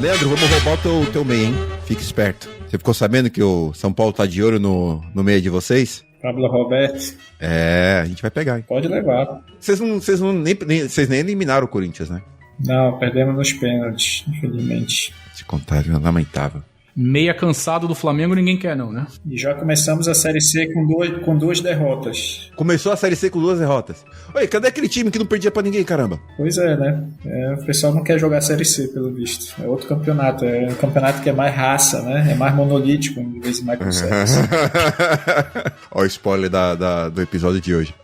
Leandro, vamos roubar o teu meia, hein? Fique esperto. Você ficou sabendo que o São Paulo tá de olho no meia de vocês? Pablo Roberto. É, a gente vai pegar, hein? Pode levar. Vocês nem eliminaram o Corinthians, né? Não, perdemos nos pênaltis, infelizmente. Se contar, é lamentável. Meia cansado do Flamengo ninguém quer não, né? E já começamos a Série C com duas derrotas. Começou a Série C com 2 derrotas. Oi, cadê aquele time que não perdia pra ninguém, caramba? Pois é, né? O pessoal não quer jogar Série C, pelo visto. É outro campeonato. É um campeonato que é mais raça, né? É mais monolítico, em vez de mais com sexo. Olha o spoiler do episódio de hoje.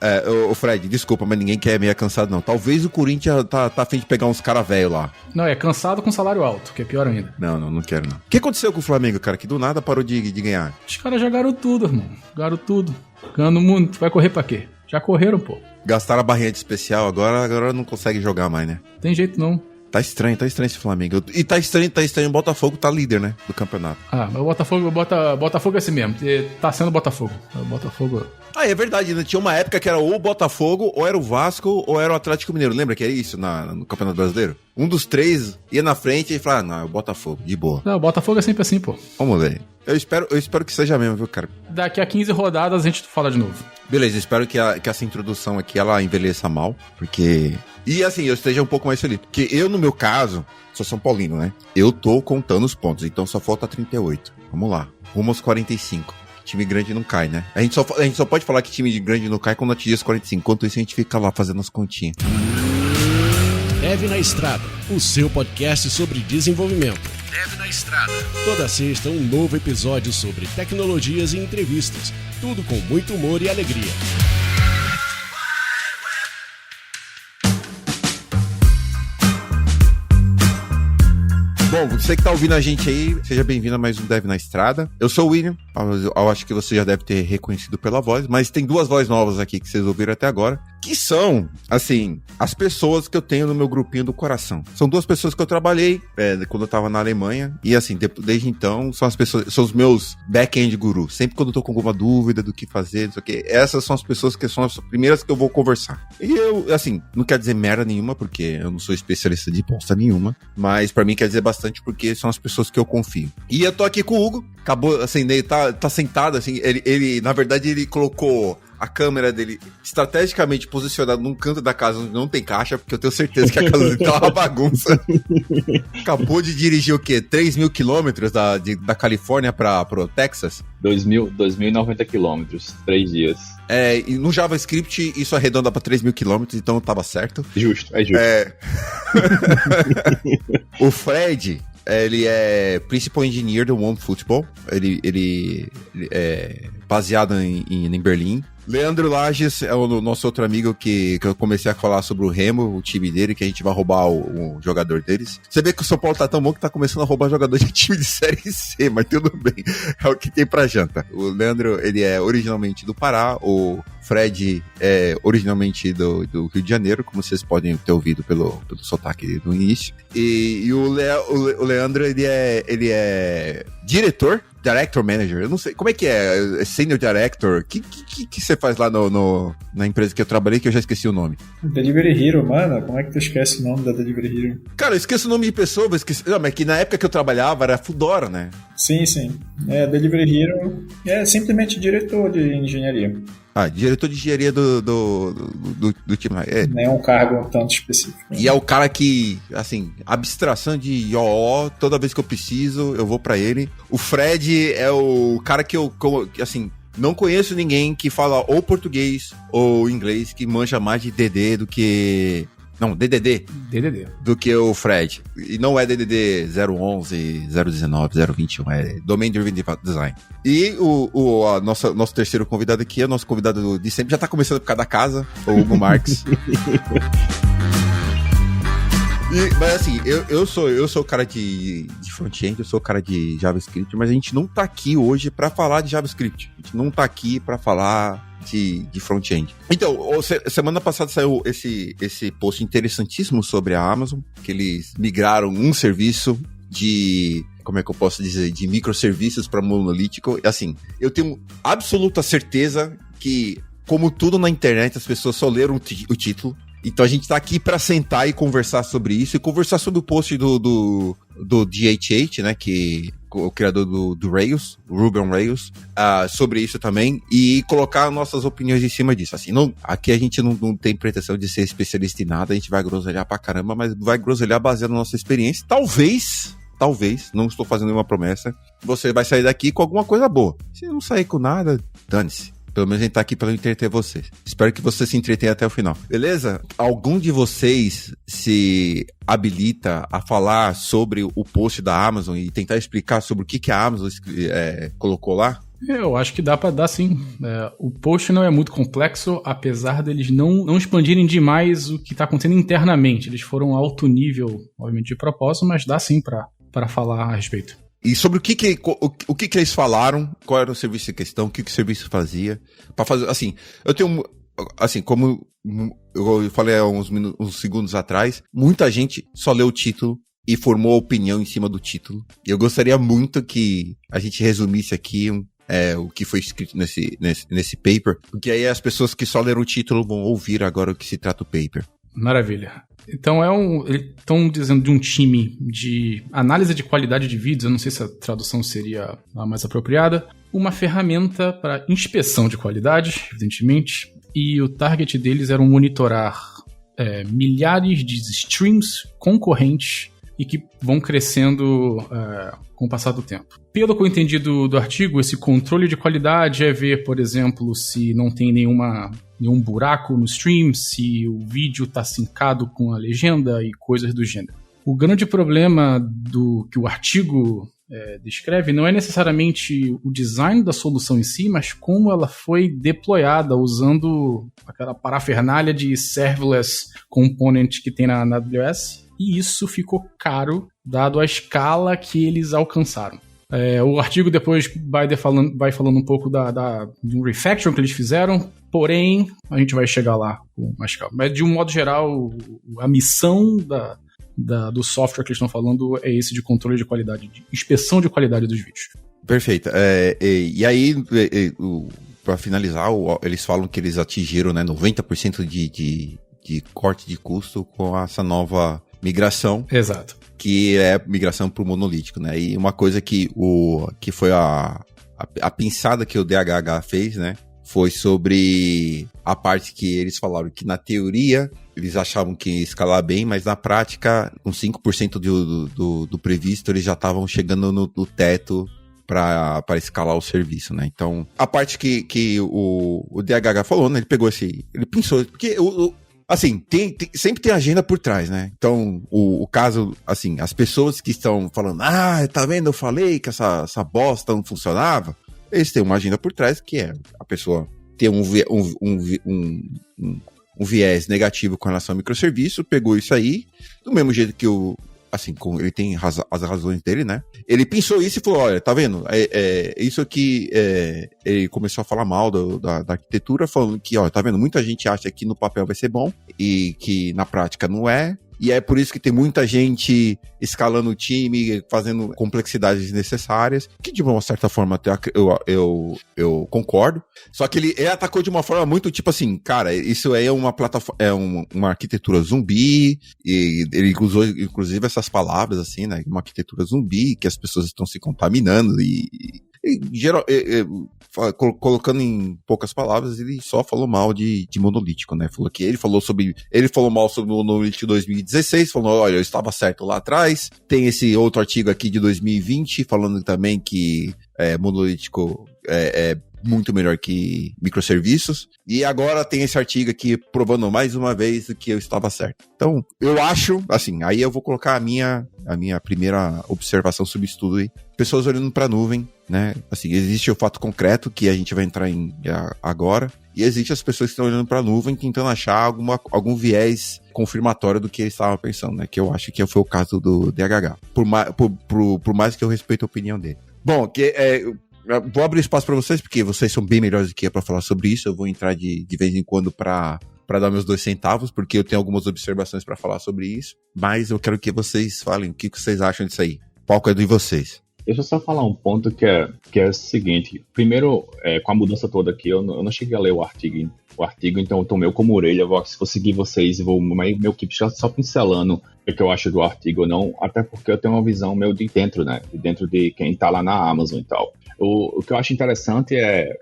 O Fred, desculpa, mas ninguém quer meia cansado, não. Talvez o Corinthians tá a fim de pegar uns caras velhos lá. Não, é cansado com salário alto, que é pior ainda. Não quero, não. O que aconteceu com o Flamengo, cara, que do nada parou de ganhar? Os caras jogaram tudo, irmão. Jogaram tudo. Ganhando muito. Vai correr pra quê? Já correram, pô. Gastaram a barrinha de especial, agora não consegue jogar mais, né? Tem jeito não. Tá estranho esse Flamengo. E tá estranho, o Botafogo tá líder, né, do campeonato. Ah, mas o Botafogo é assim mesmo. Tá sendo Botafogo. O Botafogo... Ah, é verdade, né? Tinha uma época que era ou o Botafogo, ou era o Vasco, ou era o Atlético Mineiro. Lembra que era isso no Campeonato Brasileiro? Um dos três ia na frente e falava, não, é o Botafogo, de boa. Não, o Botafogo é sempre assim, pô. Vamos ver. Eu espero que seja mesmo, viu, cara? Daqui a 15 rodadas a gente fala de novo. Beleza, espero que essa introdução aqui, ela envelheça mal, porque... E assim, eu esteja um pouco mais feliz. Porque eu, no meu caso, sou São Paulino, né? Eu tô contando os pontos, então só falta 38. Vamos lá, rumo aos 45. Time grande não cai, né? A gente só pode falar que time grande não cai quando atingir os 45. Enquanto isso, a gente fica lá fazendo as continhas. Dev na Estrada, o seu podcast sobre desenvolvimento. Dev na Estrada. Toda sexta, um novo episódio sobre tecnologias e entrevistas. Tudo com muito humor e alegria. Bom, você que tá ouvindo a gente aí, seja bem-vindo a mais um Dev na Estrada. Eu sou o William, eu acho que você já deve ter reconhecido pela voz, mas tem 2 vozes novas aqui que vocês ouviram até agora, que são, assim, as pessoas que eu tenho no meu grupinho do coração. São 2 pessoas que eu trabalhei quando eu tava na Alemanha, e assim, desde então, são os meus back-end gurus. Sempre quando eu tô com alguma dúvida do que fazer, não sei o quê, essas são as pessoas que são as primeiras que eu vou conversar. E eu, assim, não quer dizer merda nenhuma, porque eu não sou especialista de bosta nenhuma, mas pra mim quer dizer bastante porque são as pessoas que eu confio. E eu tô aqui com o Hugo, acabou, assim, ele tá sentado, assim, ele na verdade, ele colocou a câmera dele estrategicamente posicionada num canto da casa onde não tem caixa, porque eu tenho certeza que a casa dele tá uma bagunça. Acabou de dirigir o quê? 3.000 quilômetros da Califórnia pro Texas? 2.090 quilômetros, 3 dias. E no JavaScript isso arredonda pra 3.000 quilômetros, então tava certo. Justo, é justo. O Fred, ele é Principal Engineer do OneFootball. Ele é baseado em Berlim. Leandro Lages é o nosso outro amigo que eu comecei a falar sobre o Remo, o time dele, que a gente vai roubar o jogador deles. Você vê que o São Paulo tá tão bom que tá começando a roubar jogador de time de Série C, mas tudo bem, é o que tem pra janta. O Leandro, ele é originalmente do Pará, o Fred é originalmente do Rio de Janeiro, como vocês podem ter ouvido pelo sotaque do início. E o Leandro, ele é diretor, Director Manager, eu não sei, como é que é? Senior Director, o que você faz lá na empresa que eu trabalhei que eu já esqueci o nome? Delivery Hero, mano, como é que tu esquece o nome da Delivery Hero? Cara, eu esqueço o nome de pessoa, não, mas que na época que eu trabalhava era Foodora, né? Sim. Delivery Hero é simplesmente diretor de engenharia. Diretor de engenharia do time. Não é um cargo tanto específico. E é o cara que, assim, abstração de OO, toda vez que eu preciso, eu vou pra ele. O Fred é o cara que eu assim, não conheço ninguém que fala ou português ou inglês que manja mais de DD do que... Não, DDD. Do que o Fred. E não é DDD 011, 019, 021. É Domain Driven Design. E o nosso terceiro convidado aqui, é o nosso convidado de sempre. Já tá começando por causa da casa, o Hugo Marques. Mas assim, eu sou o cara de front-end, eu sou o cara de JavaScript, mas a gente não tá aqui hoje pra falar de JavaScript. A gente não tá aqui pra falar de front-end. Então, semana passada saiu esse post interessantíssimo sobre a Amazon, que eles migraram um serviço de... Como é que eu posso dizer? De microserviços para monolítico. Assim, eu tenho absoluta certeza que, como tudo na internet, as pessoas só leram o título Então a gente tá aqui pra sentar e conversar sobre isso, e conversar sobre o post do DHH, né, que o criador do Rails, Ruby on Rails, sobre isso também, e colocar nossas opiniões em cima disso. Assim, aqui a gente não tem pretensão de ser especialista em nada, a gente vai groselhar pra caramba, mas vai groselhar baseado na nossa experiência. Talvez, não estou fazendo nenhuma promessa, você vai sair daqui com alguma coisa boa. Se não sair com nada, dane-se. Pelo menos a gente tá aqui para entreter vocês. Espero que você se entretenha até o final. Beleza? Algum de vocês se habilita a falar sobre o post da Amazon e tentar explicar sobre o que a Amazon colocou lá? Eu acho que dá pra dar sim. O post não é muito complexo, apesar deles não expandirem demais o que tá acontecendo internamente. Eles foram alto nível, obviamente, de propósito, mas dá sim pra falar a respeito. E sobre o que eles falaram, qual era o serviço em questão, o que o serviço fazia. Para fazer, assim, eu tenho, assim, como eu falei há uns segundos atrás, muita gente só leu o título e formou opinião em cima do título. E eu gostaria muito que a gente resumisse aqui o que foi escrito nesse paper, porque aí as pessoas que só leram o título vão ouvir agora o que se trata o paper. Maravilha. Então eles estão dizendo de um time de análise de qualidade de vídeos, eu não sei se a tradução seria a mais apropriada, uma ferramenta para inspeção de qualidade, evidentemente, e o target deles era monitorar milhares de streams concorrentes e que vão crescendo com o passar do tempo. Pelo que eu entendi do artigo, esse controle de qualidade é ver, por exemplo, se não tem nenhum buraco no stream, se o vídeo está sincado com a legenda e coisas do gênero. O grande problema do que o artigo descreve não é necessariamente o design da solução em si, mas como ela foi deployada usando aquela parafernália de serverless component que tem na AWS, e isso ficou caro, dado a escala que eles alcançaram. O artigo depois vai falando um pouco de um refactoring que eles fizeram, porém, a gente vai chegar lá com mais calma. Mas, de um modo geral, a missão do software que eles estão falando é esse de controle de qualidade, de inspeção de qualidade dos vídeos. Perfeito. E aí, para finalizar, eles falam que eles atingiram 90% de corte de custo com essa nova migração. Exato. Que é migração para o monolítico, né? E uma coisa que foi a pinçada que o DHH fez, né? Foi sobre a parte que eles falaram que, na teoria, eles achavam que ia escalar bem, mas na prática, com 5% do previsto, eles já estavam chegando no teto para escalar o serviço, né? Então, a parte que o DHH falou, né? Ele pegou ele pensou, porque assim, sempre tem agenda por trás, né? Então, o caso, assim, as pessoas que estão falando, tá vendo, eu falei que essa bosta não funcionava, eles têm uma agenda por trás, que é a pessoa ter um viés negativo com relação ao microserviço, pegou isso aí, do mesmo jeito que ele tem as razões dele, né? Ele pensou isso e falou, olha, tá vendo? Isso aqui, ele começou a falar mal da arquitetura, falando que, ó, tá vendo? Muita gente acha que no papel vai ser bom e que na prática não é. E é por isso que tem muita gente escalando o time, fazendo complexidades desnecessárias, que de uma certa forma eu concordo. Só que ele atacou de uma forma muito tipo assim, cara, isso aí é uma plataforma, uma arquitetura zumbi, e ele usou inclusive essas palavras assim, né, uma arquitetura zumbi, que as pessoas estão se contaminando colocando em poucas palavras, ele só falou mal de monolítico, né? Ele falou mal sobre o monolítico 2016, falando, olha, eu estava certo lá atrás. Tem esse outro artigo aqui de 2020 falando também que monolítico é muito melhor que microserviços. E agora tem esse artigo aqui provando mais uma vez que eu estava certo. Então, eu acho, assim, aí eu vou colocar a minha primeira observação sobre isso tudo aí. Pessoas olhando para a nuvem, né? Assim, existe o fato concreto que a gente vai entrar em agora, e existe as pessoas que estão olhando para a nuvem tentando achar algum viés confirmatório do que eles estavam pensando, né? Que eu acho que foi o caso do DHH. Por mais que eu respeite a opinião dele. Bom, vou abrir espaço para vocês, porque vocês são bem melhores do que eu para falar sobre isso. Eu vou entrar de vez em quando para dar meus 2 centavos, porque eu tenho algumas observações para falar sobre isso. Mas eu quero que vocês falem o que vocês acham disso aí. O palco é de vocês. Deixa eu só falar um ponto que é o seguinte. Primeiro, com a mudança toda aqui, eu não cheguei a ler o artigo o artigo, então eu tomei como orelha, vou seguir vocês e vou meu que só pincelando o que eu acho do artigo ou não, até porque eu tenho uma visão meio de dentro, né? De dentro de quem tá lá na Amazon e tal. O que eu acho interessante é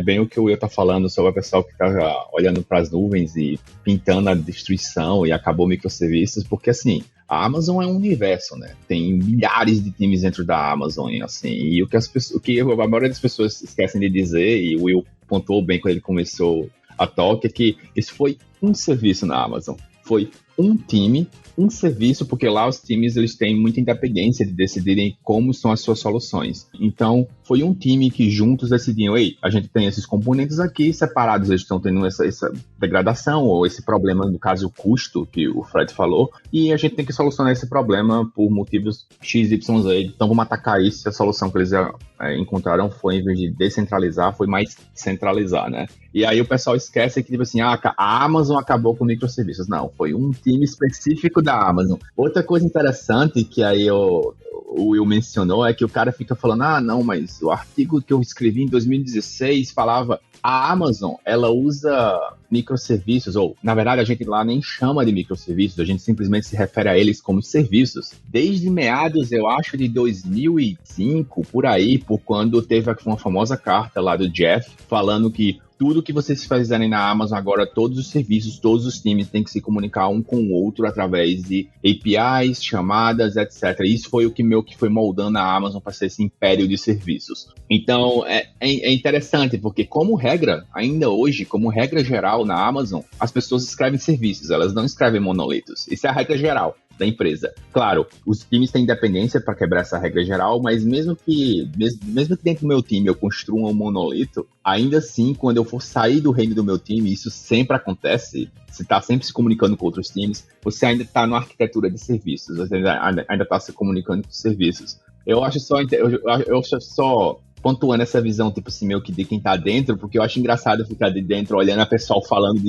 bem o que o Will tá falando sobre o pessoal que tá olhando para as nuvens e pintando a destruição e acabou microserviços, porque assim, a Amazon é um universo, né? Tem milhares de times dentro da Amazon, assim, e o que a maioria das pessoas esquecem de dizer, e o Will pontuou bem quando ele começou a talk, é que isso foi um serviço na Amazon, foi um time, um serviço, porque lá os times eles têm muita independência de decidirem como são as suas soluções. Então, foi um time que juntos decidiam, a gente tem esses componentes aqui, separados eles estão tendo essa degradação, ou esse problema, no caso, o custo, que o Fred falou, e a gente tem que solucionar esse problema por motivos X, Y, Z. Então, vamos atacar isso, e a solução que eles encontraram foi, em vez de descentralizar, foi mais centralizar, né? E aí o pessoal esquece que, tipo assim, a Amazon acabou com microserviços. Não, foi um time específico da Amazon. Outra coisa interessante que aí o Will mencionou é que o cara fica falando, não, mas o artigo que eu escrevi em 2016 falava, a Amazon, ela usa microserviços, ou, na verdade, a gente lá nem chama de microserviços, a gente simplesmente se refere a eles como serviços. Desde meados, eu acho, de 2005, por aí, por quando teve uma famosa carta lá do Jeff, falando que tudo que vocês fizerem na Amazon agora, todos os serviços, todos os times têm que se comunicar um com o outro através de APIs, chamadas, etc. Isso foi o que foi moldando a Amazon para ser esse império de serviços. Então, é interessante, porque como regra, ainda hoje, como regra geral na Amazon, as pessoas escrevem serviços, elas não escrevem monolitos. Isso é a regra geral da empresa. Claro, os times têm independência para quebrar essa regra geral, mas mesmo que dentro do meu time eu construa um monolito, ainda assim, quando eu for sair do reino do meu time, isso sempre acontece, você está sempre se comunicando com outros times, você ainda está numa arquitetura de serviços, você ainda está se comunicando com serviços. Eu acho só pontuando essa visão, tipo assim, meio que de quem tá dentro, porque eu acho engraçado ficar de dentro olhando a pessoal falando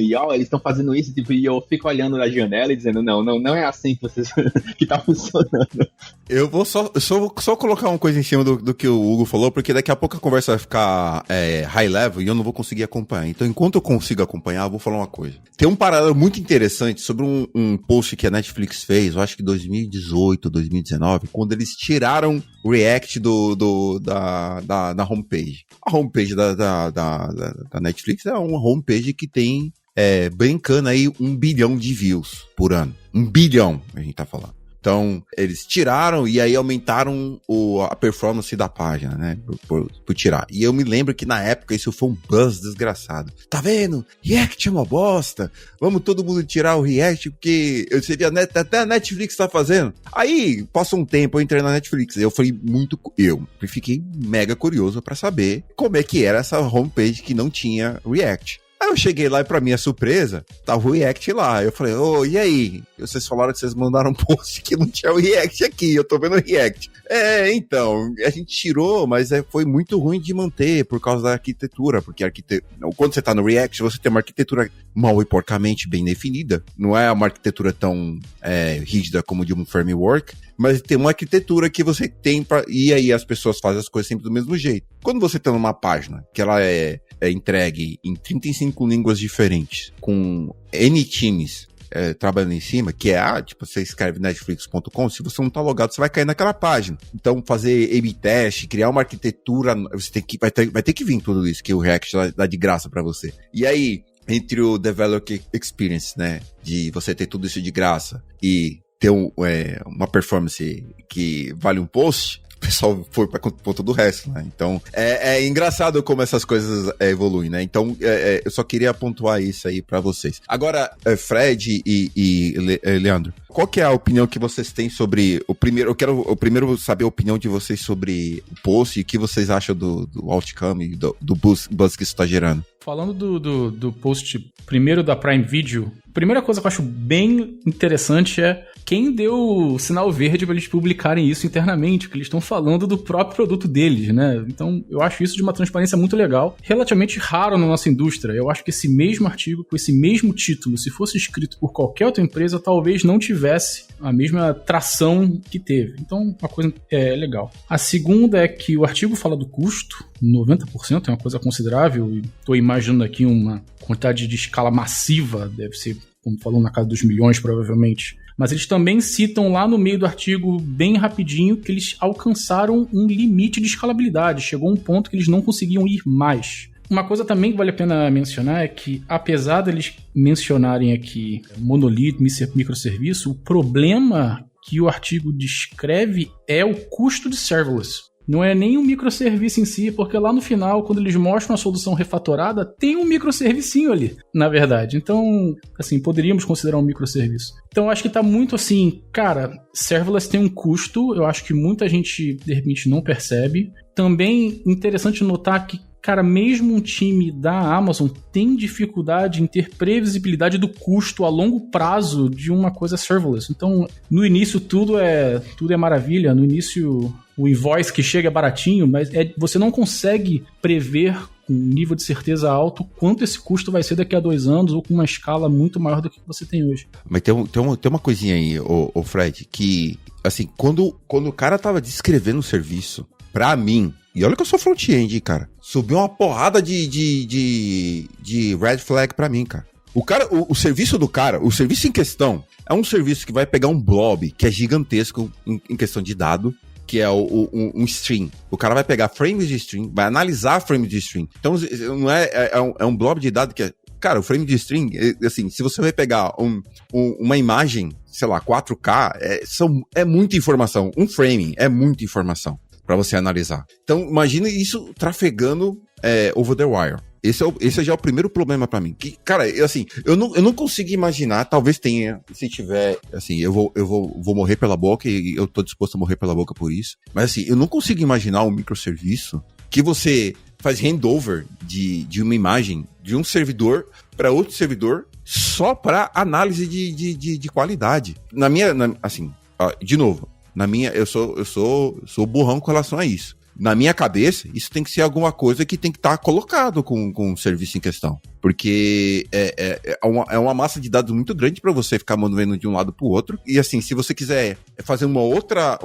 e, eles estão fazendo isso, tipo, e eu fico olhando na janela e dizendo, não é assim que vocês que tá funcionando. Eu vou só colocar uma coisa em cima do que o Hugo falou, porque daqui a pouco a conversa vai ficar high level e eu não vou conseguir acompanhar. Então, enquanto eu consigo acompanhar, eu vou falar uma coisa. Tem um paralelo muito interessante sobre um post que a Netflix fez, eu acho que 2018, 2019, quando eles tiraram o React da homepage. A homepage da Netflix é uma homepage que tem, brincando aí, 1 bilhão de views por ano. 1 bilhão, a gente tá falando. Então, eles tiraram e aí aumentaram a performance da página, né? Por tirar. E eu me lembro que na época isso foi um buzz desgraçado. Tá vendo? React é uma bosta. Vamos todo mundo tirar o React porque você vê até a Netflix tá fazendo. Aí, passou um tempo, eu entrei na Netflix. Eu fiquei mega curioso pra saber como é que era essa homepage que não tinha React. Aí eu cheguei lá e, pra minha surpresa, tava o React lá. Eu falei, e aí? Vocês falaram que vocês mandaram um post que não tinha o React aqui, eu tô vendo o React. Então, a gente tirou, mas foi muito ruim de manter por causa da arquitetura, porque quando você tá no React, você tem uma arquitetura mal e porcamente bem definida. Não é uma arquitetura tão rígida como de um framework, mas tem uma arquitetura que você tem e aí as pessoas fazem as coisas sempre do mesmo jeito. Quando você tá numa página que ela é entregue em 35 línguas diferentes, com N times trabalhando em cima, que tipo, você escreve netflix.com, se você não tá logado, você vai cair naquela página. Então, fazer A/B teste, criar uma arquitetura, vai ter que vir tudo isso, que o React dá de graça pra você. E aí, entre o Developer Experience, né, de você ter tudo isso de graça e ter uma performance que vale um post, o pessoal foi pra conta do resto, né? Então, é engraçado como essas coisas evoluem, né? Então, eu só queria pontuar isso aí pra vocês. Agora, Fred e Leandro, qual que é a opinião que vocês têm sobre eu quero primeiro saber a opinião de vocês sobre o post e o que vocês acham do outcome e do buzz que isso tá gerando. Falando do post primeiro da Prime Video, a primeira coisa que eu acho bem interessante é quem deu sinal verde para eles publicarem isso internamente, porque eles estão falando do próprio produto deles, né? Então, eu acho isso de uma transparência muito legal, relativamente raro na nossa indústria. Eu acho que esse mesmo artigo, com esse mesmo título, se fosse escrito por qualquer outra empresa, talvez não tivesse a mesma tração que teve. Então, uma coisa legal. A segunda é que o artigo fala do custo, 90% é uma coisa considerável, e estou imaginando aqui uma quantidade de escala massiva, deve ser, como falou, na casa dos milhões, provavelmente. Mas eles também citam lá no meio do artigo, bem rapidinho, que eles alcançaram um limite de escalabilidade. Chegou um ponto que eles não conseguiam ir mais. Uma coisa também que vale a pena mencionar é que, apesar deles mencionarem aqui monolito, microserviço, o problema que o artigo descreve é o custo de serverless. Não é nem um microserviço em si, porque lá no final, quando eles mostram a solução refatorada, tem um microservicinho ali, na verdade. Então, assim, poderíamos considerar um microserviço. Então, eu acho que tá muito assim, cara, serverless tem um custo, eu acho que muita gente, de repente, não percebe. Também interessante notar que, cara, mesmo um time da Amazon tem dificuldade em ter previsibilidade do custo a longo prazo de uma coisa serverless. Então, no início, tudo é maravilha. No início, o invoice que chega é baratinho, mas você não consegue prever com um nível de certeza alto quanto esse custo vai ser daqui a 2 anos ou com uma escala muito maior do que você tem hoje. Mas tem uma coisinha aí, ô Fred, que, assim, quando o cara tava descrevendo o serviço, pra mim, e olha que eu sou front-end, cara, subiu uma porrada de red flag pra mim, cara. O serviço do cara, o serviço em questão, é um serviço que vai pegar um blob, que é gigantesco em questão de dado, que é um stream. O cara vai pegar frames de stream, vai analisar frames de stream. Então, não é um blob de dado que é... Cara, o frame de stream, assim, se você vai pegar uma imagem, sei lá, 4K, é muita informação. Um frame é muita informação para você analisar. Então, imagine isso trafegando over the wire. Esse já é o primeiro problema para mim. Que, cara, eu não consigo imaginar, talvez tenha, se tiver, assim, eu vou morrer pela boca e eu tô disposto a morrer pela boca por isso. Mas, assim, eu não consigo imaginar um microserviço que você faz handover de uma imagem de um servidor para outro servidor só para análise de qualidade. De novo, eu sou burrão com relação a isso. Na minha cabeça, isso tem que ser alguma coisa que tem que estar colocado com o serviço em questão. Porque é uma massa de dados muito grande para você ficar movendo de um lado para o outro. E assim, se você quiser fazer uma outra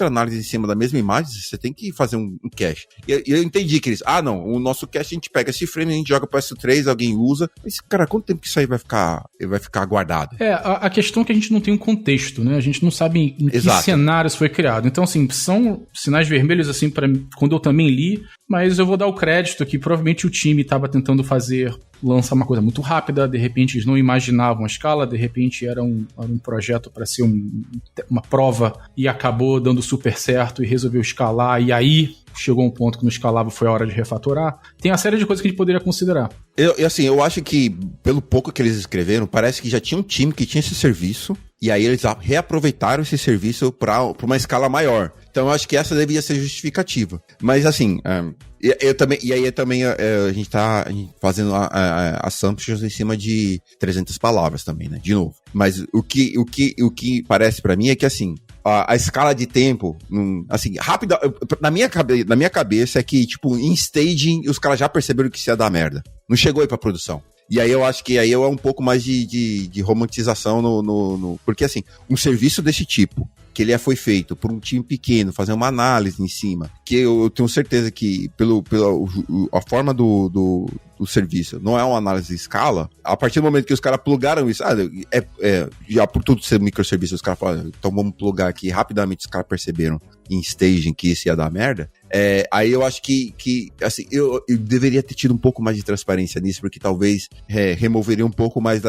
análise em cima da mesma imagem, você tem que fazer um cache. E eu entendi que eles... não, o nosso cache a gente pega esse frame, a gente joga para S3, alguém usa. Mas, cara, quanto tempo que isso aí vai ficar guardado? A questão é que a gente não tem um contexto, né? A gente não sabe em que cenário isso foi criado. Então, assim, são sinais vermelhos, assim, quando eu também li, mas eu vou dar o crédito que provavelmente o time estava tentando lançar uma coisa muito rápida, de repente eles não imaginavam a escala, de repente era um projeto para ser uma prova e acabou dando super certo e resolveu escalar, e aí chegou um ponto que não escalava, foi a hora de refatorar. Tem uma série de coisas que a gente poderia considerar. Eu acho que, pelo pouco que eles escreveram, parece que já tinha um time que tinha esse serviço, e aí eles reaproveitaram esse serviço para uma escala maior. Então eu acho que essa devia ser justificativa. Mas assim, a gente tá fazendo assumptions em cima de 300 palavras também, né? De novo. Mas o que parece para mim é que assim, a escala de tempo, assim, rápida, na minha cabeça é que, tipo, em staging, os caras já perceberam que isso ia dar merda. Não chegou aí pra produção. E aí eu acho que aí é um pouco mais de romantização porque assim, um serviço desse tipo, que ele foi feito por um time pequeno, fazer uma análise em cima, que eu tenho certeza que pela a forma do serviço não é uma análise de escala, a partir do momento que os caras plugaram isso, já por tudo ser microserviço, os caras falaram, então vamos plugar aqui, rapidamente os caras perceberam em staging que isso ia dar merda, aí eu acho que assim, eu deveria ter tido um pouco mais de transparência nisso, porque talvez removeria um pouco mais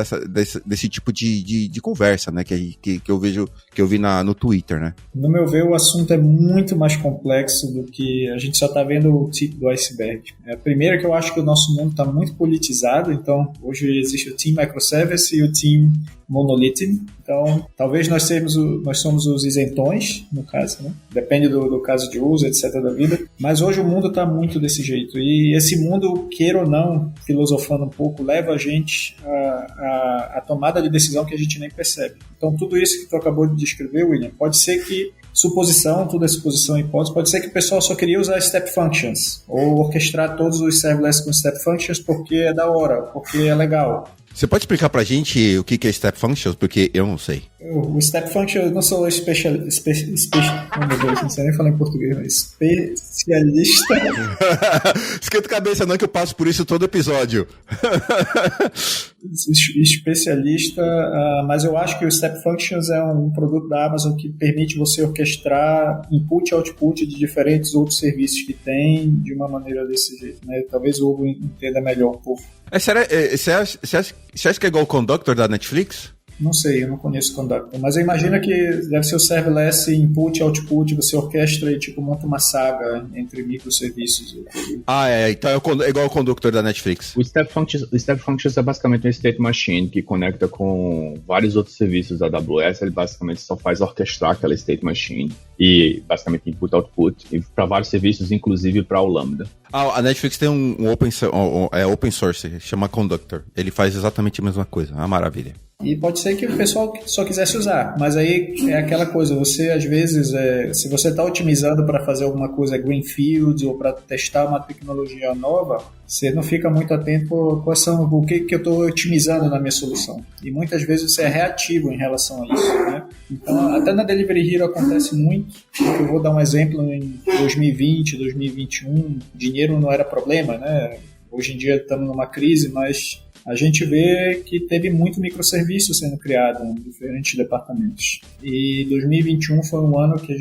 desse tipo de conversa, né, que eu vi no Twitter, né? No meu ver, o assunto é muito mais complexo do que a gente só tá vendo o tipo do iceberg. Primeiro que eu acho que o nosso mundo está muito politizado, então hoje existe o Team Microservice e o Team Monolith. Então, talvez nós somos os isentões, no caso, né? Depende do caso de uso, etc. da vida. vida, mas hoje o mundo está muito desse jeito, e esse mundo, queira ou não, filosofando um pouco, leva a gente a tomada de decisão que a gente nem percebe. Então tudo isso que tu acabou de descrever, William, pode ser que suposição, tudo é suposição e hipótese, pode ser que o pessoal só queria usar step functions, ou orquestrar todos os serverless com step functions porque é da hora, porque é legal. Você pode explicar pra gente o que é Step Functions? Porque eu não sei. O Step Function, eu não sou especialista, oh meu Deus, não sei nem falar em português, mas especialista. Esquenta a cabeça não que eu passo por isso todo episódio. Especialista, mas eu acho que o Step Functions é um produto da Amazon que permite você orquestrar input e output de diferentes outros serviços que tem de uma maneira desse jeito, né? Talvez o Hugo entenda melhor um pouco. Você acha que é igual o Conductor da Netflix? Não sei, eu não conheço o Conductor, mas eu imagino que deve ser o serverless input e output, você orquestra e tipo monta uma saga entre microserviços. Então é igual o Conductor da Netflix. O Step Functions é basicamente um state machine que conecta com vários outros serviços da AWS. Ele basicamente só faz orquestrar aquela state machine e basicamente input output para vários serviços, inclusive para o Lambda. A Netflix tem um open source, chama Conductor. Ele faz exatamente a mesma coisa, é uma maravilha. E pode ser que o pessoal só quisesse usar, mas aí é aquela coisa, você às vezes, se você está otimizando para fazer alguma coisa greenfield ou para testar uma tecnologia nova, você não fica muito atento o que eu estou otimizando na minha solução. E muitas vezes você é reativo em relação a isso, né? Então, até na Delivery Hero acontece muito. Eu vou dar um exemplo em 2020, 2021, dinheiro não era problema, né? Hoje em dia estamos numa crise, mas a gente vê que teve muito microserviço sendo criado em diferentes departamentos. E 2021 foi um ano que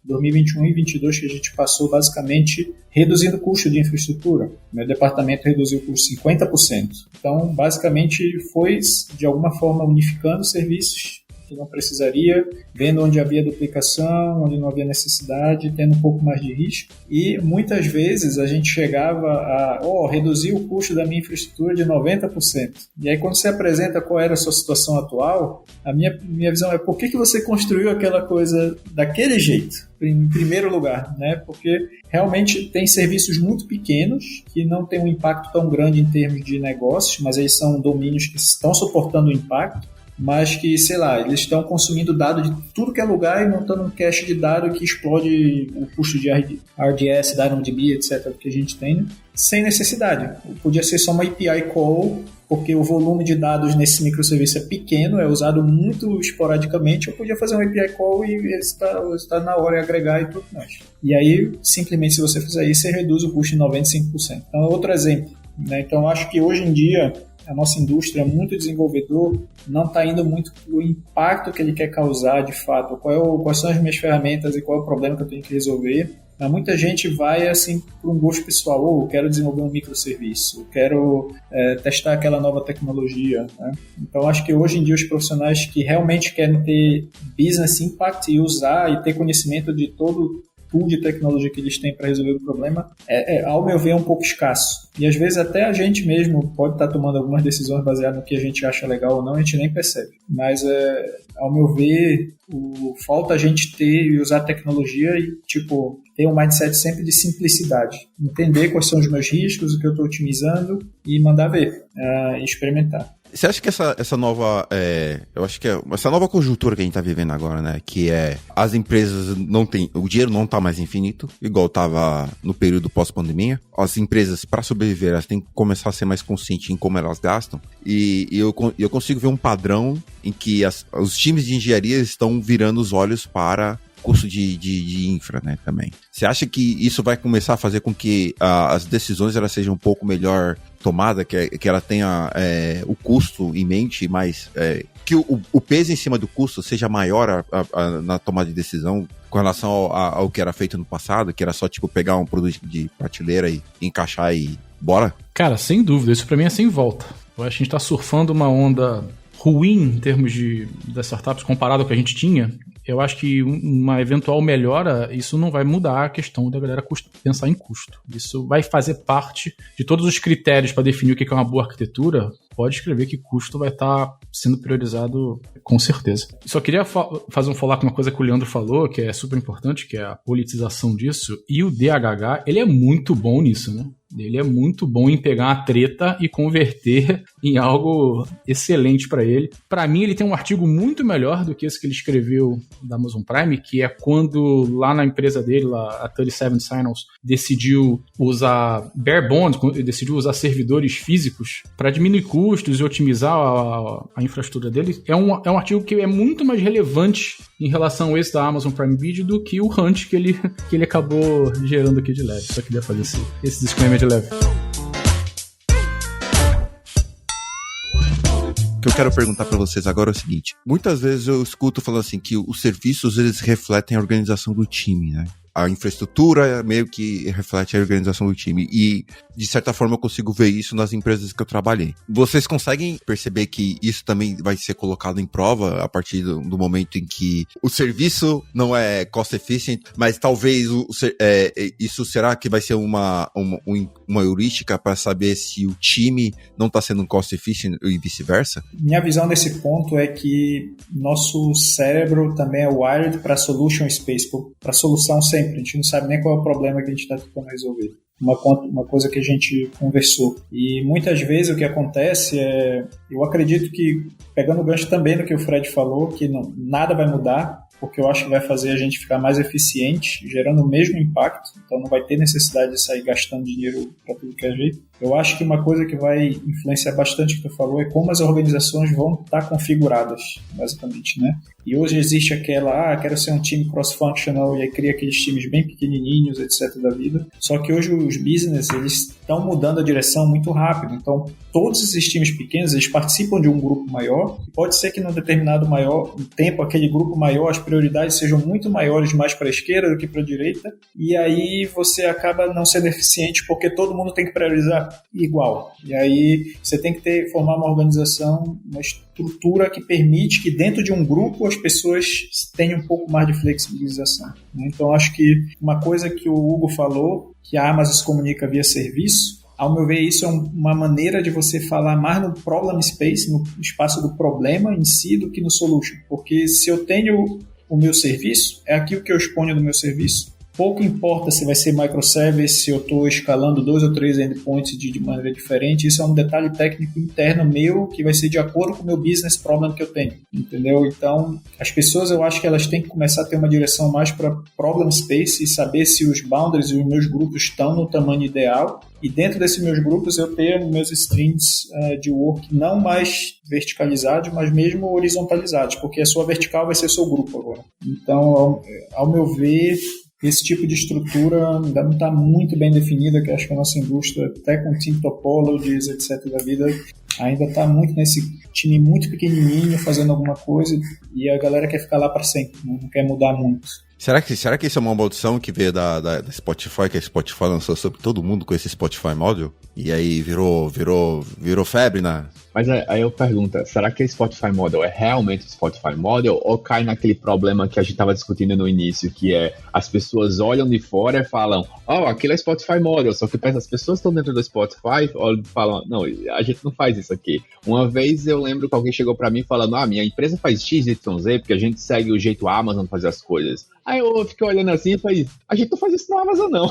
2021 e 2022 que a gente passou basicamente reduzindo o custo de infraestrutura. Meu departamento reduziu o custo 50%. Então, basicamente, foi, de alguma forma, unificando serviços que não precisaria, vendo onde havia duplicação, onde não havia necessidade, tendo um pouco mais de risco. E muitas vezes a gente chegava a reduzir o custo da minha infraestrutura de 90%. E aí quando você apresenta qual era a sua situação atual, a minha visão é por que você construiu aquela coisa daquele jeito? Em primeiro lugar, né? Porque realmente tem serviços muito pequenos que não têm um impacto tão grande em termos de negócios, mas eles são domínios que estão suportando o impacto, mas que, sei lá, eles estão consumindo dado de tudo que é lugar e montando um cache de dado que explode o custo de RDS, DynamoDB, etc., que a gente tem, né? Sem necessidade. Podia ser só uma API call, porque o volume de dados nesse microserviço é pequeno, é usado muito esporadicamente. Eu podia fazer um API call e ele está na hora de agregar e tudo mais. E aí, simplesmente, se você fizer isso, você reduz o custo em 95%. Então, outro exemplo, né? Então, eu acho que hoje em dia a nossa indústria, muito desenvolvedor, não está indo muito para o impacto que ele quer causar de fato, quais são as minhas ferramentas e qual é o problema que eu tenho que resolver. Mas muita gente vai assim por um gosto pessoal, eu quero desenvolver um microserviço, eu quero testar aquela nova tecnologia, né? Então acho que hoje em dia os profissionais que realmente querem ter business impact e usar e ter conhecimento de todo pool de tecnologia que eles têm para resolver o problema, ao meu ver, é um pouco escasso. E às vezes até a gente mesmo pode estar tomando algumas decisões baseadas no que a gente acha legal ou não, a gente nem percebe. Mas, ao meu ver, falta a gente ter e usar tecnologia e, ter um mindset sempre de simplicidade. Entender quais são os meus riscos, o que eu estou otimizando e mandar ver, experimentar. Você acha que essa nova, eu acho que essa nova conjuntura que a gente tá vivendo agora, né, que as empresas o dinheiro não tá mais infinito, igual tava no período pós-pandemia. As empresas, para sobreviver, elas têm que começar a ser mais conscientes em como elas gastam, e eu consigo ver um padrão em que os times de engenharia estão virando os olhos para custo de infra, né, também. Você acha que isso vai começar a fazer com que as decisões elas sejam um pouco melhor tomadas, que ela tenha o custo em mente, mas que o peso em cima do custo seja maior na tomada de decisão com relação ao que era feito no passado, que era só pegar um produto de prateleira e encaixar e bora? Cara, sem dúvida, isso pra mim é sem volta. Eu acho que a gente tá surfando uma onda ruim em termos das startups comparado ao que a gente tinha. eu acho que uma eventual melhora, isso não vai mudar a questão da galera pensar em custo. Isso vai fazer parte de todos os critérios para definir o que é uma boa arquitetura. Pode escrever que custo vai estar sendo priorizado com certeza. Só queria fazer um follow com uma coisa que o Leandro falou, que é super importante, que é a politização disso. E o DHH, ele é muito bom nisso, né? Ele é muito bom em pegar uma treta e converter em algo excelente para ele. Para mim, ele tem um artigo muito melhor do que esse que ele escreveu da Amazon Prime, que é quando lá na empresa dele, lá, a 37 Signals, decidiu usar bare bones, decidiu usar servidores físicos para diminuir custos e otimizar a infraestrutura dele. É um artigo que é muito mais relevante em relação a esse da Amazon Prime Video do que o Hunt que ele acabou gerando aqui de leve. Só queria fazer esse disclaimer de leve. O que eu quero perguntar para vocês agora é o seguinte: muitas vezes eu escuto falando assim que os serviços eles refletem a organização do time, né? A infraestrutura meio que reflete a organização do time. E, de certa forma, eu consigo ver isso nas empresas que eu trabalhei. Vocês conseguem perceber que isso também vai ser colocado em prova a partir do momento em que o serviço não é cost efficient, mas talvez isso será que vai ser uma heurística para saber se o time não está sendo cost efficient e vice-versa? Minha visão desse ponto é que nosso cérebro também é wired para solution space, para solução sempre. A gente não sabe nem qual é o problema que a gente está tentando resolver. Uma coisa que a gente conversou. E muitas vezes o que acontece é... Eu acredito que, pegando o gancho também do que o Fred falou, que nada vai mudar, porque eu acho que vai fazer a gente ficar mais eficiente, gerando o mesmo impacto. Então não vai ter necessidade de sair gastando dinheiro para tudo que é jeito. Eu acho que uma coisa que vai influenciar bastante o que tu falou é como as organizações vão estar configuradas, basicamente, né? E hoje existe aquela, quero ser um time cross-functional, e aí cria aqueles times bem pequenininhos, etc. da vida. Só que hoje os business, eles estão mudando a direção muito rápido. Então, todos esses times pequenos, eles participam de um grupo maior. E pode ser que num determinado tempo, aquele grupo maior, as prioridades sejam muito maiores mais para a esquerda do que para a direita. E aí você acaba não sendo eficiente porque todo mundo tem que priorizar igual. E aí você tem que formar uma organização, uma estrutura que permite que dentro de um grupo as pessoas tenham um pouco mais de flexibilização. Então acho que uma coisa que o Hugo falou, que a Amazon se comunica via serviço, ao meu ver isso é uma maneira de você falar mais no problem space, no espaço do problema em si, do que no solution. Porque se eu tenho o meu serviço, é aquilo que eu exponho no meu serviço. Pouco importa se vai ser microservice, se eu estou escalando 2 ou 3 endpoints de maneira diferente. Isso é um detalhe técnico interno meu que vai ser de acordo com o meu business problem que eu tenho, entendeu? Então, as pessoas, eu acho que elas têm que começar a ter uma direção mais para problem space e saber se os boundaries e os meus grupos estão no tamanho ideal. E dentro desses meus grupos eu ter meus streams de work não mais verticalizados, mas mesmo horizontalizados, porque a sua vertical vai ser seu grupo agora. Então, ao meu ver, esse tipo de estrutura ainda não está muito bem definida, que acho que a nossa indústria, até com team topologies, etc. da vida, ainda está muito nesse time muito pequenininho, fazendo alguma coisa, e a galera quer ficar lá para sempre, não quer mudar muito. Será que isso é uma maldição que veio da Spotify, que a Spotify lançou sobre todo mundo com esse Spotify Model? E aí virou febre, né? Mas aí eu pergunto, será que o Spotify Model é realmente o Spotify Model ou cai naquele problema que a gente estava discutindo no início, que é as pessoas olham de fora e falam, aquilo é Spotify Model, só que as pessoas estão dentro do Spotify olham e falam, não, a gente não faz isso aqui. Uma vez eu lembro que alguém chegou para mim falando, minha empresa faz XYZ porque a gente segue o jeito Amazon de fazer as coisas. Aí eu fiquei olhando assim e falei, a gente não faz isso na Amazon, não.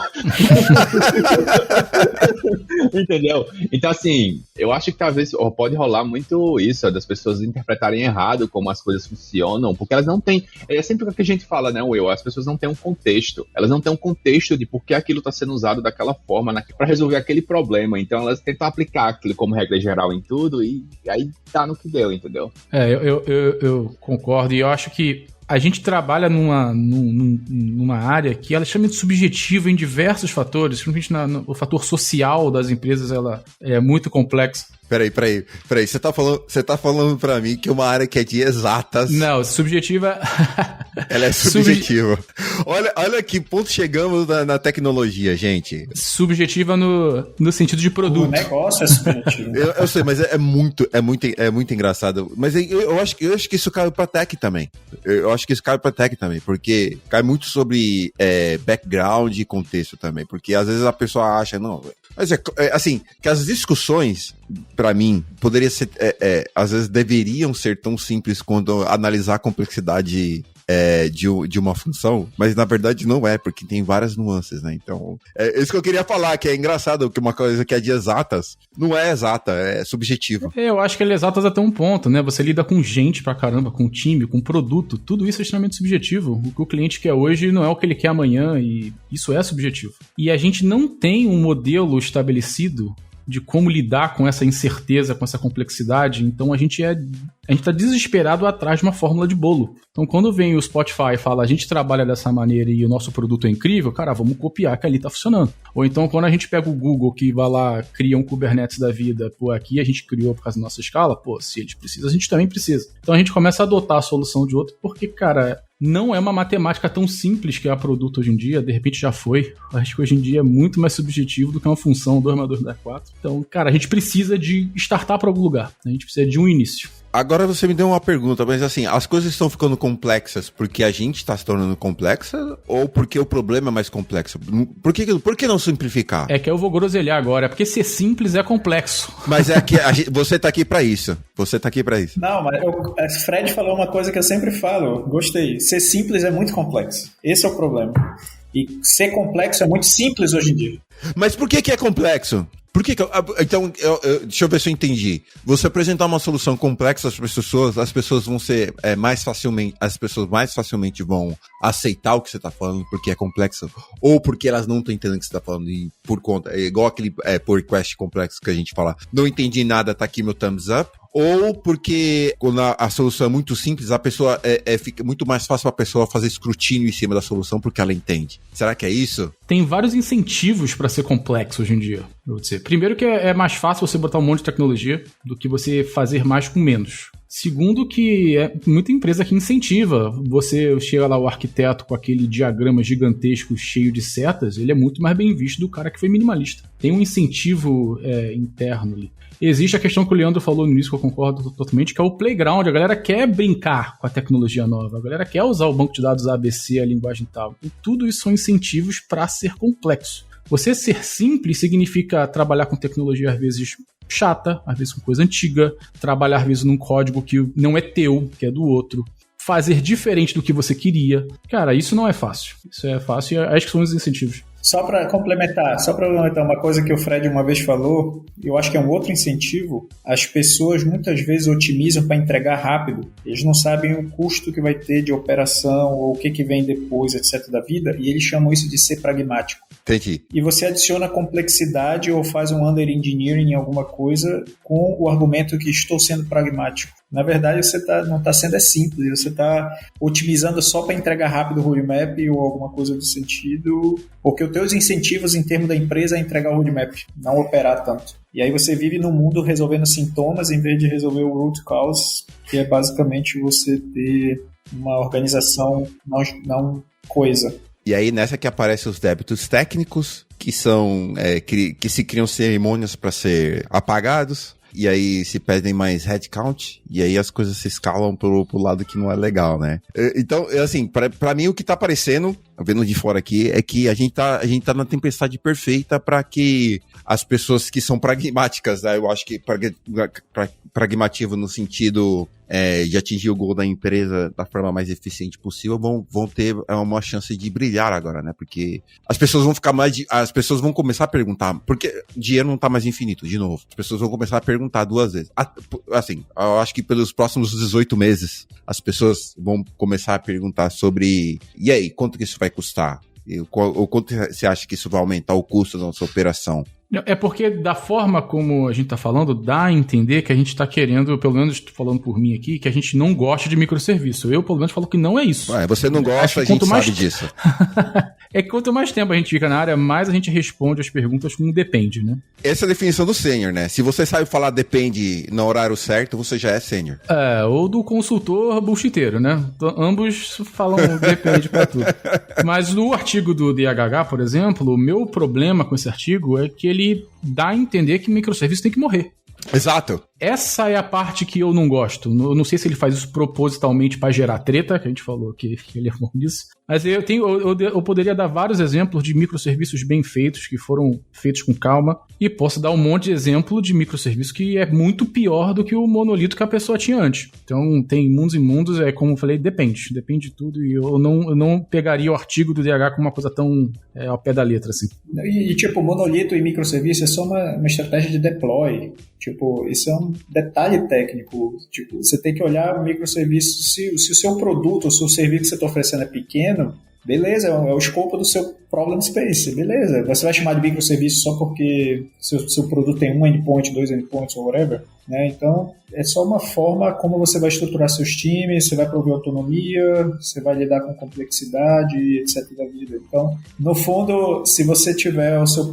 Entendeu? Então, assim, eu acho que talvez pode rolar muito isso, das pessoas interpretarem errado como as coisas funcionam, porque elas não têm... É sempre o que a gente fala, né, Will? As pessoas não têm um contexto. Elas não têm um contexto de por que aquilo está sendo usado daquela forma para resolver aquele problema. Então, elas tentam aplicar aquilo como regra geral em tudo e aí tá no que deu, entendeu? Eu concordo e eu acho que a gente trabalha numa área que ela é extremamente subjetiva em diversos fatores, principalmente o fator social das empresas, ela é muito complexa. Peraí. Você tá falando pra mim que uma área que é de exatas... Não, subjetiva... Ela é subjetiva. Olha que ponto chegamos na tecnologia, gente. Subjetiva no sentido de produto. O negócio é subjetivo. Eu sei, mas é muito engraçado. Mas eu acho que isso cai pra tech também. Eu acho que isso cai pra tech também, porque cai muito sobre background e contexto também. Porque às vezes a pessoa acha, não... Mas assim, que as discussões, pra mim, poderia ser, às vezes deveriam ser tão simples quanto analisar a complexidade de uma função, mas na verdade não é, porque tem várias nuances, né? Então, isso que eu queria falar, que é engraçado, que uma coisa que é de exatas, não é exata, é subjetiva. Eu acho que ele é exatas até um ponto, né? Você lida com gente pra caramba, com time, com produto, tudo isso é extremamente subjetivo. O que o cliente quer hoje não é o que ele quer amanhã, e isso é subjetivo. E a gente não tem um modelo estabelecido de como lidar com essa incerteza, com essa complexidade. Então a gente tá desesperado atrás de uma fórmula de bolo. Então quando vem o Spotify e fala, a gente trabalha dessa maneira e o nosso produto é incrível, cara, vamos copiar que ali tá funcionando. Ou então quando a gente pega o Google que vai lá, cria um Kubernetes da vida, pô, aqui a gente criou por causa da nossa escala, pô, se eles precisam, a gente também precisa. Então a gente começa a adotar a solução de outro porque, cara, não é uma matemática tão simples que é a produto hoje em dia, de repente já foi. Acho que hoje em dia é muito mais subjetivo do que uma função 2 mais 2 dá 4. Então, cara, a gente precisa de startar para algum lugar. A gente precisa de um início. Agora você me deu uma pergunta, mas assim, as coisas estão ficando complexas porque a gente está se tornando complexa ou porque o problema é mais complexo? Por que não simplificar? É que eu vou groselhar agora, porque ser simples é complexo. Mas é que você tá aqui para isso. Não, mas Fred falou uma coisa que eu sempre falo, gostei. Ser simples é muito complexo. Esse é o problema. E ser complexo é muito simples hoje em dia. Mas por que é complexo? Então, deixa eu ver se eu entendi. Você apresentar uma solução complexa às pessoas, as pessoas vão ser as pessoas mais facilmente vão aceitar o que você está falando porque é complexo, ou porque elas não estão entendendo o que você está falando e por conta, é igual aquele pull request complexo que a gente fala, não entendi nada, tá aqui meu thumbs up. Ou porque quando a solução é muito simples, a pessoa fica muito mais fácil para a pessoa fazer escrutínio em cima da solução porque ela entende. Será que é isso? Tem vários incentivos para ser complexo hoje em dia, eu vou dizer. Primeiro que é mais fácil você botar um monte de tecnologia do que você fazer mais com menos. Segundo que é muita empresa que incentiva. Você chega lá, o arquiteto com aquele diagrama gigantesco cheio de setas, ele é muito mais bem visto do cara que foi minimalista. Tem um incentivo interno ali. Existe a questão que o Leandro falou no início, que eu concordo totalmente, que é o playground. A galera quer brincar com a tecnologia nova, a galera quer usar o banco de dados ABC, a linguagem tal. E tudo isso são incentivos para ser complexo. Você ser simples significa trabalhar com tecnologia às vezes chata, às vezes com coisa antiga, trabalhar às vezes num código que não é teu, que é do outro, fazer diferente do que você queria. Cara, isso não é fácil. Isso é fácil e acho que são os incentivos. Só para complementar uma coisa que o Fred uma vez falou, eu acho que é um outro incentivo. As pessoas muitas vezes otimizam para entregar rápido. Eles não sabem o custo que vai ter de operação ou o que vem depois, etc. da vida, e eles chamam isso de ser pragmático. Entendi. E você adiciona complexidade ou faz um under engineering em alguma coisa com o argumento que estou sendo pragmático. Na verdade, você não está sendo simples, você está otimizando só para entregar rápido o roadmap ou alguma coisa do sentido, porque os teus incentivos em termos da empresa é entregar o roadmap, não operar tanto. E aí você vive no mundo resolvendo sintomas em vez de resolver o root cause, que é basicamente você ter uma organização não coesa. E aí nessa que aparecem os débitos técnicos, que são que se criam cerimônias para ser apagados. E aí se pedem mais headcount, e aí as coisas se escalam pro lado que não é legal, né? Então, assim, pra mim o que tá aparecendo, vendo de fora aqui, é que a gente tá na tempestade perfeita para que as pessoas que são pragmáticas, né? Eu acho que pragmativo no sentido de atingir o gol da empresa da forma mais eficiente possível, vão ter uma chance de brilhar agora, né? Porque as pessoas vão começar a perguntar, porque dinheiro não tá mais infinito, de novo. As pessoas vão começar a perguntar 2 vezes. Assim, eu acho que pelos próximos 18 meses, as pessoas vão começar a perguntar sobre, e aí, quanto que isso vai custar? Ou quanto você acha que isso vai aumentar o custo da nossa operação? É porque da forma como a gente está falando, dá a entender que a gente está querendo, pelo menos estou falando por mim aqui, que a gente não gosta de microserviço. Eu, pelo menos, falo que não é isso. Você não gosta, a gente sabe disso. É que quanto mais tempo a gente fica na área, mais a gente responde as perguntas com depende, né? Essa é a definição do sênior, né? Se você sabe falar depende no horário certo, você já é sênior. Ou do consultor bullshiteiro, né? Ambos falam depende pra tudo. Mas no artigo do DHH, por exemplo, o meu problema com esse artigo é que ele dá a entender que microserviço tem que morrer. Exato. Essa é a parte que eu não gosto. Eu não sei se ele faz isso propositalmente para gerar treta, que a gente falou que ele é bom nisso. Mas eu poderia dar vários exemplos de microserviços bem feitos, que foram feitos com calma, e posso dar um monte de exemplo de microserviço que é muito pior do que o monolito que a pessoa tinha antes. Então tem mundos e mundos, como eu falei, depende de tudo, e eu não pegaria o artigo do DH como uma coisa tão ao pé da letra, assim. E tipo, monolito e microserviço é só uma estratégia de deploy. Tipo, isso é um detalhe técnico. Tipo, você tem que olhar o microserviço. Se o seu produto, o seu serviço que você está oferecendo é pequeno, beleza, é o escopo do seu problem space, beleza. Você vai chamar de microserviço só porque seu produto tem um endpoint, 2 endpoints ou whatever, né? Então, é só uma forma como você vai estruturar seus times, você vai prover autonomia, você vai lidar com complexidade, etc. da vida. Então, no fundo, se você tiver o seu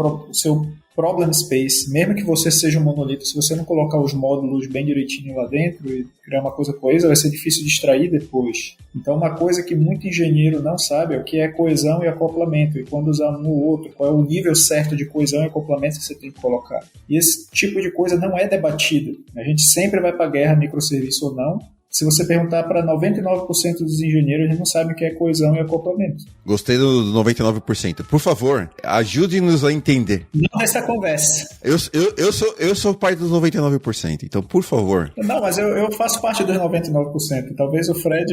problem space, mesmo que você seja um monolito, se você não colocar os módulos bem direitinho lá dentro e criar uma coisa coesa, vai ser difícil de extrair depois. Então, uma coisa que muito engenheiro não sabe é o que é coesão e acoplamento, e quando usar um ou outro, qual é o nível certo de coesão e acoplamento que você tem que colocar. E esse tipo de coisa não é debatido. A gente sempre vai para a guerra, microserviço ou não. Se você perguntar para 99% dos engenheiros, eles não sabem o que é coesão e acoplamento. Gostei do 99%. Por favor, ajude-nos a entender. Não nessa conversa. Eu sou parte dos 99%, então, por favor. Não, mas eu faço parte dos 99%. Talvez o Fred...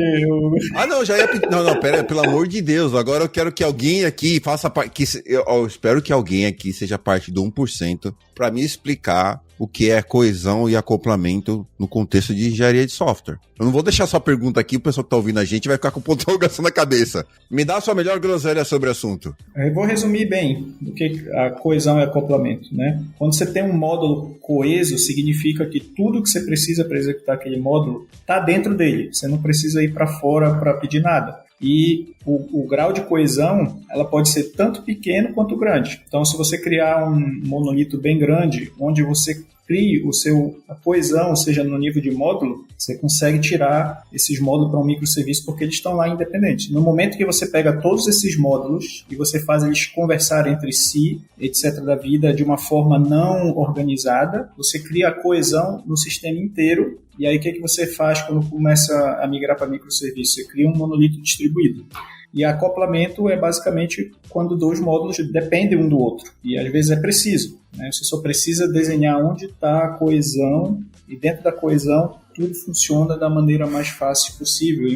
Não, já ia... Não, pera, pelo amor de Deus. Agora eu quero que alguém aqui faça parte... Eu espero que alguém aqui seja parte do 1% para me explicar o que é coesão e acoplamento no contexto de engenharia de software. Eu não vou deixar sua pergunta aqui, o pessoal que tá ouvindo a gente vai ficar com ponto de interrogação na cabeça. Me dá a sua melhor groselha sobre o assunto. Eu vou resumir bem o que a coesão e acoplamento, né? Quando você tem um módulo coeso, significa que tudo que você precisa para executar aquele módulo está dentro dele. Você não precisa ir para fora para pedir nada. E o grau de coesão, ela pode ser tanto pequeno quanto grande. Então, se você criar um monolito bem grande, onde você crie a coesão, seja no nível de módulo, você consegue tirar esses módulos para um microserviço porque eles estão lá independentes. No momento que você pega todos esses módulos e você faz eles conversarem entre si, etc. da vida, de uma forma não organizada, você cria a coesão no sistema inteiro. E aí, o que você faz quando começa a migrar para microserviço? Você cria um monolito distribuído. E acoplamento é basicamente quando dois módulos dependem um do outro. E às vezes é preciso, né? Você só precisa desenhar onde está a coesão, e dentro da coesão tudo funciona da maneira mais fácil possível.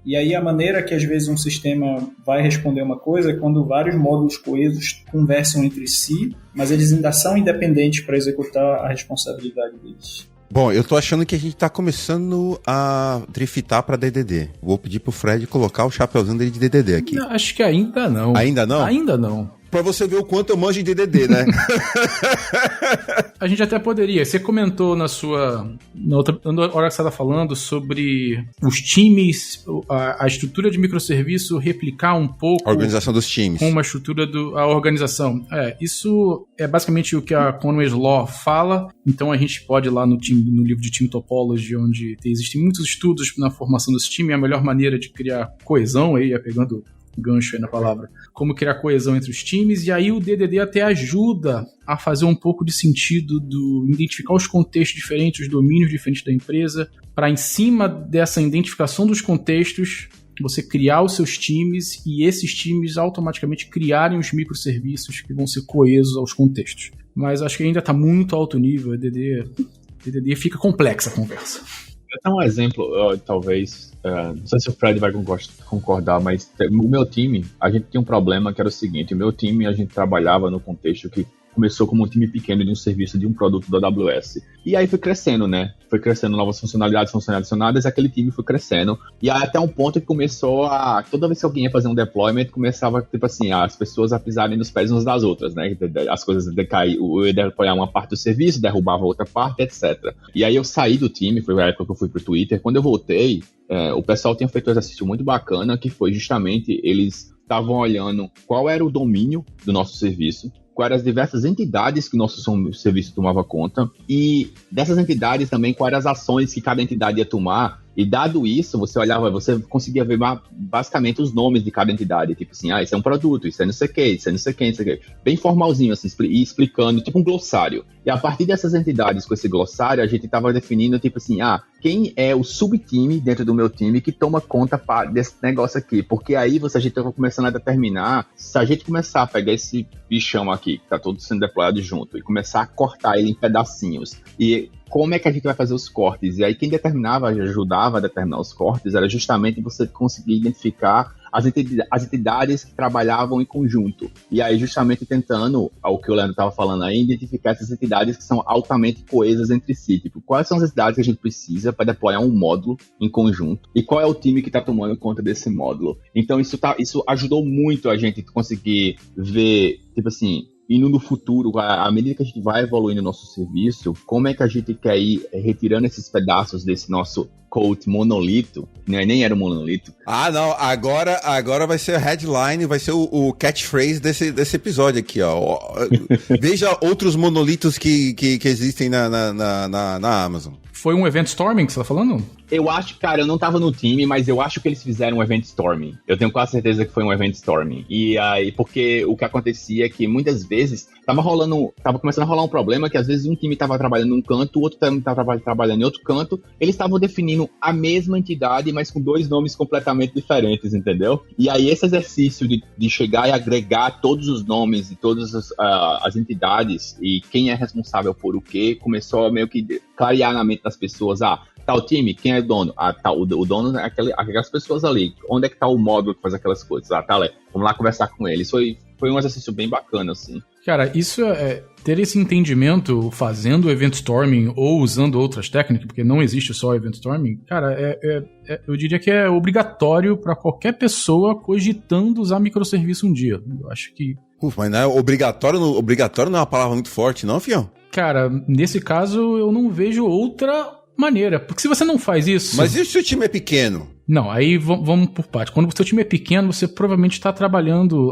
E aí a maneira que às vezes um sistema vai responder uma coisa é quando vários módulos coesos conversam entre si, mas eles ainda são independentes para executar a responsabilidade deles. Bom, eu tô achando que a gente tá começando a driftar pra DDD. Vou pedir pro Fred colocar o chapeuzinho dele de DDD aqui. Não, acho que ainda não. Ainda não? Ainda não. Pra você ver o quanto eu manjo de DDD, né? A gente até poderia. Você comentou na hora que você estava falando sobre os times, a estrutura de microserviço replicar um pouco... A organização dos times. Com uma estrutura a organização. Isso é basicamente o que a Conway's Law fala. Então a gente pode ir lá no livro de Team Topology, onde existem muitos estudos na formação desse time, a melhor maneira de criar coesão, aí pegando gancho aí na palavra, como criar coesão entre os times, e aí o DDD até ajuda a fazer um pouco de sentido identificar os contextos diferentes, os domínios diferentes da empresa, para em cima dessa identificação dos contextos, você criar os seus times e esses times automaticamente criarem os microserviços que vão ser coesos aos contextos. Mas acho que ainda está muito alto nível, DDD fica complexa a conversa. Eu tenho um exemplo, talvez, não sei se o Fred vai concordar, mas o meu time, a gente tinha um problema que era o seguinte: o meu time, a gente trabalhava no contexto que começou como um time pequeno de um serviço, de um produto da AWS. E aí foi crescendo, né? Foi crescendo novas funcionalidades adicionadas, e aquele time foi crescendo. E aí até um ponto que começou a... Toda vez que alguém ia fazer um deployment, começava, tipo assim, as pessoas a pisarem nos pés umas das outras, né? As coisas decaíam, eu ia deployar uma parte do serviço, derrubava outra parte, etc. E aí eu saí do time, foi a época que eu fui pro Twitter. Quando eu voltei, o pessoal tinha feito um exercício muito bacana, que foi justamente eles estavam olhando qual era o domínio do nosso serviço, quais eram as diversas entidades que o nosso serviço tomava conta, e dessas entidades também quais eram as ações que cada entidade ia tomar. E dado isso, você olhava, você conseguia ver basicamente os nomes de cada entidade, tipo assim, isso é um produto, isso é não sei o que, isso é não sei o que, não sei o que. Bem formalzinho, assim, explicando, tipo um glossário. E a partir dessas entidades, com esse glossário, a gente estava definindo, tipo assim, quem é o subtime dentro do meu time que toma conta desse negócio aqui. Porque aí a gente estava começando a determinar, se a gente começar a pegar esse bichão aqui, que está todo sendo deployado junto, e começar a cortar ele em pedacinhos, e como é que a gente vai fazer os cortes? E aí quem determinava, ajudava a determinar os cortes, era justamente você conseguir identificar as entidades que trabalhavam em conjunto. E aí justamente tentando, ao que o Leandro estava falando aí, identificar essas entidades que são altamente coesas entre si. Tipo, quais são as entidades que a gente precisa para deployar um módulo em conjunto? E qual é o time que está tomando conta desse módulo? Então isso ajudou muito a gente conseguir ver, tipo assim, indo no futuro, à medida que a gente vai evoluindo o nosso serviço, como é que a gente quer ir retirando esses pedaços desse nosso code monolito, né? Nem era um monolito. Não, agora vai ser a headline, vai ser o catchphrase desse episódio aqui, ó. Veja outros monolitos que existem na Amazon. Foi um event storming que você tá falando? Eu acho, cara, eu não tava no time, mas eu acho que eles fizeram um event storming. Eu tenho quase certeza que foi um event storming. E aí, porque o que acontecia é que muitas vezes tava começando a rolar um problema que às vezes um time tava trabalhando num canto, o outro time tava trabalhando em outro canto. Eles estavam definindo a mesma entidade, mas com dois nomes completamente diferentes, entendeu? E aí esse exercício de chegar e agregar todos os nomes e todas as entidades e quem é responsável por o quê, começou a meio que clarear na mente das pessoas, tal time, quem é o dono? O dono é aquelas pessoas ali. Onde é que tá o módulo que faz aquelas coisas? Vamos lá conversar com eles. Foi um exercício bem bacana, assim. Cara, isso ter esse entendimento fazendo o event storming ou usando outras técnicas, porque não existe só event storming, cara, eu diria que é obrigatório para qualquer pessoa cogitando usar microserviço um dia. Eu acho que... Mas não é obrigatório não é uma palavra muito forte, não, fião? Cara, nesse caso eu não vejo outra maneira, porque se você não faz isso... Mas e se o time é pequeno? Não, aí vamos por parte. Quando o seu time é pequeno, você provavelmente está trabalhando...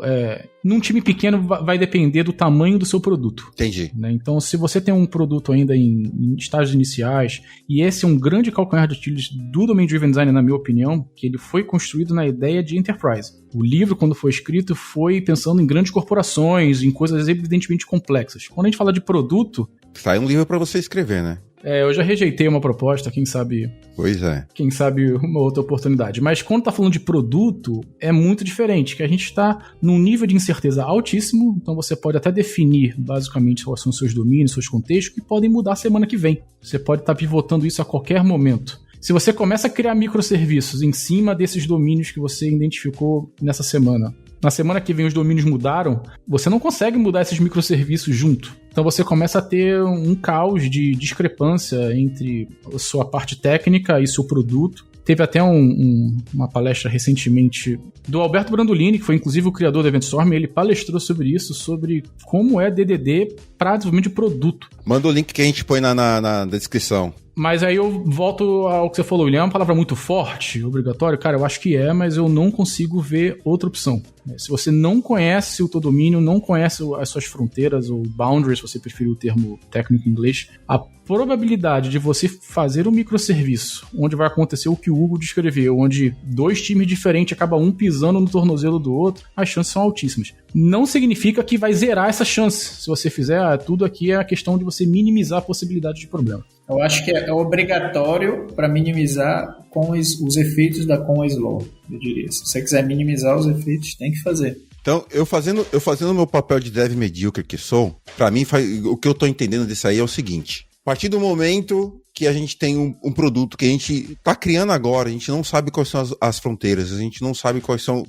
num time pequeno vai depender do tamanho do seu produto. Entendi. Né? Então, se você tem um produto ainda em estágios iniciais, e esse é um grande calcanhar de Aquiles do Domain Driven Design, na minha opinião, que ele foi construído na ideia de enterprise. O livro, quando foi escrito, foi pensando em grandes corporações, em coisas evidentemente complexas. Quando a gente fala de produto... Sai um livro para você escrever, né? Eu já rejeitei uma proposta, quem sabe... Pois é. Quem sabe uma outra oportunidade. Mas quando tá falando de produto, é muito diferente, que a gente está num nível de incerteza altíssimo, então você pode até definir basicamente quais são os seus domínios, seus contextos, que podem mudar semana que vem. Você pode estar pivotando isso a qualquer momento. Se você começa a criar microserviços em cima desses domínios que você identificou nessa semana, na semana que vem os domínios mudaram, você não consegue mudar esses microserviços junto. Então você começa a ter um caos de discrepância entre a sua parte técnica e seu produto. Teve até uma palestra recentemente do Alberto Brandolini, que foi inclusive o criador do Event Storm, ele palestrou sobre isso, sobre como é DDD para desenvolvimento de produto. Manda o link que a gente põe na descrição. Mas aí eu volto ao que você falou, William, é uma palavra muito forte, obrigatório? Cara, eu acho que mas eu não consigo ver outra opção. Se você não conhece o teu domínio, não conhece as suas fronteiras, ou boundaries, se você preferir o termo técnico em inglês, a probabilidade de você fazer um microserviço, onde vai acontecer o que o Hugo descreveu, onde dois times diferentes acabam um pisando no tornozelo do outro, as chances são altíssimas. Não significa que vai zerar essa chance. Se você fizer, tudo aqui é a questão de você minimizar a possibilidade de problema. Eu acho que é obrigatório para minimizar os efeitos da Conway's Law, eu diria. Se você quiser minimizar os efeitos, tem que fazer. Então, eu fazendo o meu papel de dev medíocre que sou, para mim, o que eu tô entendendo disso aí é o seguinte. A partir do momento que a gente tem um produto que a gente tá criando agora, a gente não sabe quais são as fronteiras, a gente não sabe quais são,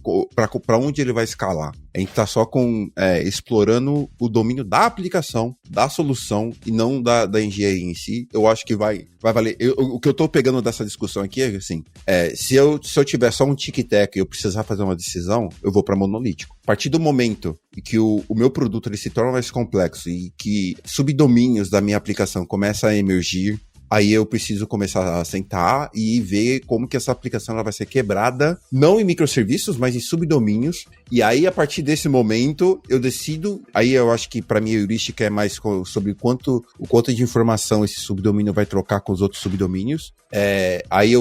para onde ele vai escalar. A gente tá só explorando o domínio da aplicação, da solução e não da engenharia em si. Eu acho que vai valer. O que eu tô pegando dessa discussão aqui é assim, se eu tiver só um tic-tac e eu precisar fazer uma decisão, eu vou para monolítico. A partir do momento que o meu produto ele se torna mais complexo e que subdomínios da minha aplicação começam a emergir, aí eu preciso começar a sentar e ver como que essa aplicação ela vai ser quebrada, não em microserviços, mas em subdomínios. E aí, a partir desse momento, eu decido. Aí eu acho que para mim a heurística é mais sobre o quanto de informação esse subdomínio vai trocar com os outros subdomínios. Aí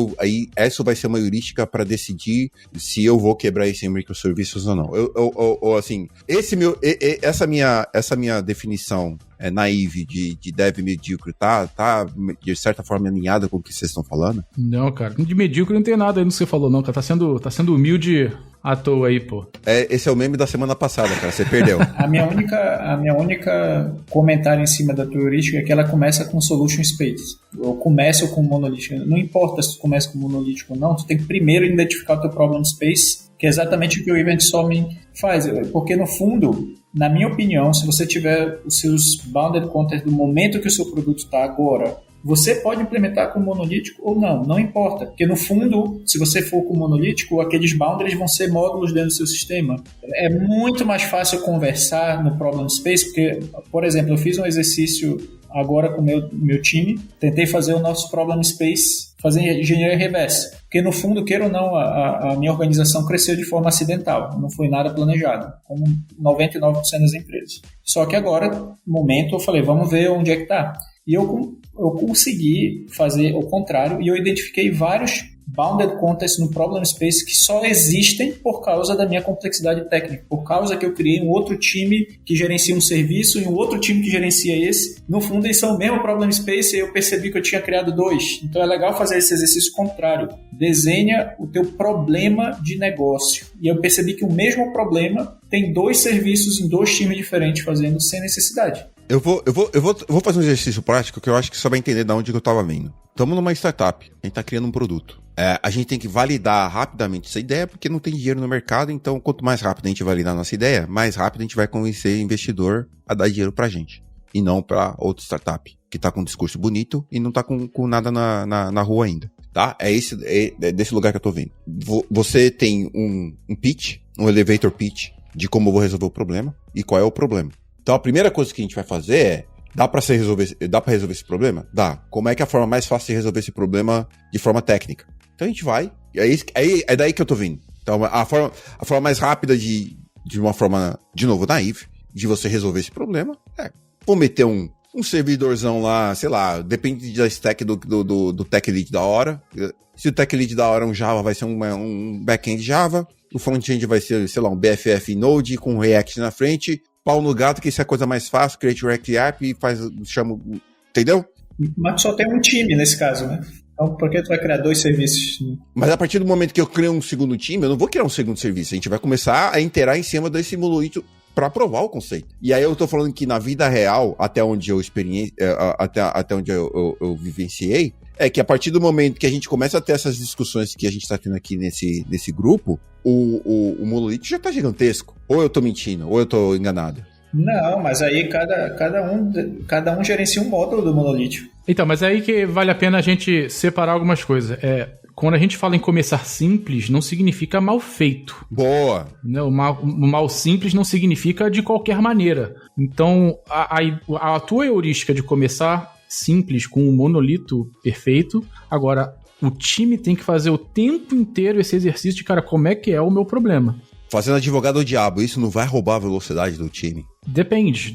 essa vai ser uma heurística para decidir se eu vou quebrar isso em microserviços ou não. Assim, essa minha definição naive de dev medíocre tá de certa forma alinhada com o que vocês estão falando? Não, cara, de medíocre não tem nada aí no que você falou, não, cara. Tá sendo humilde à toa aí, pô. Esse é o meme da semana passada, cara. Você perdeu. A minha única comentário em cima da tua heurística é que ela começa com solution space. Ou começa com monolítico. Não importa se tu começa com monolítico ou não, tu tem que primeiro identificar o teu problem space, que é exatamente o que o Event Storming faz. Porque, no fundo, na minha opinião, se você tiver os seus bounded content do momento que o seu produto está agora, você pode implementar com monolítico ou não importa. Porque, no fundo, se você for com monolítico, aqueles boundaries vão ser módulos dentro do seu sistema. É muito mais fácil conversar no problem space, porque, por exemplo, eu fiz um exercício agora com o meu time, tentei fazer o nosso problem space, fazer engenharia reversa. Porque, no fundo, queira ou não, a minha organização cresceu de forma acidental, não foi nada planejado, como 99% das empresas. Só que agora, no momento, eu falei, vamos ver onde é que está. E eu consegui fazer o contrário e eu identifiquei vários bounded contexts no problem space que só existem por causa da minha complexidade técnica, por causa que eu criei um outro time que gerencia um serviço e um outro time que gerencia esse. No fundo, eles são o mesmo problem space e eu percebi que eu tinha criado dois. Então é legal fazer esse exercício contrário. Desenha o teu problema de negócio. E eu percebi que o mesmo problema tem dois serviços em dois times diferentes fazendo sem necessidade. Eu vou fazer um exercício prático que eu acho que você vai entender de onde que eu tava vindo. Estamos numa startup, a gente tá criando um produto. A gente tem que validar rapidamente essa ideia, porque não tem dinheiro no mercado, então quanto mais rápido a gente validar a nossa ideia, mais rápido a gente vai convencer o investidor a dar dinheiro pra gente. E não pra outra startup, que tá com um discurso bonito e não tá com nada na rua ainda. Tá? É desse lugar que eu tô vindo. Você tem um pitch, um elevator pitch, de como eu vou resolver o problema e qual é o problema. Então a primeira coisa que a gente vai fazer é, dá pra resolver esse problema? Dá. Como é que é a forma mais fácil de resolver esse problema de forma técnica? Então a gente vai, e é daí que eu tô vindo. Então a forma mais rápida de uma forma, de novo, naive, de você resolver esse problema vou meter um servidorzão lá, sei lá, depende da stack do tech lead da hora. Se o tech lead da hora é um Java, vai ser um back-end Java. O front-end vai ser, sei lá, um BFF Node com React na frente. Pau no gato, que isso é a coisa mais fácil, create React App e chama, entendeu? Mas só tem um time nesse caso, né? Então, por que tu vai criar dois serviços? Mas a partir do momento que eu crio um segundo time, eu não vou criar um segundo serviço. A gente vai começar a interar em cima desse monolito para provar o conceito. E aí eu tô falando que na vida real, até onde eu até onde eu vivenciei, é que a partir do momento que a gente começa a ter essas discussões que a gente tá tendo aqui nesse grupo, o monolito já tá gigantesco. Ou eu tô mentindo, ou eu tô enganado. Não, mas aí cada um gerencia um módulo do monolito. Então, mas é aí que vale a pena a gente separar algumas coisas. Quando a gente fala em começar simples, não significa mal feito. Boa! O mal simples não significa de qualquer maneira. Então, a tua heurística de começar simples com um monolito perfeito, agora o time tem que fazer o tempo inteiro esse exercício de, cara, como é que é o meu problema? Fazendo advogado do diabo, isso não vai roubar a velocidade do time? Depende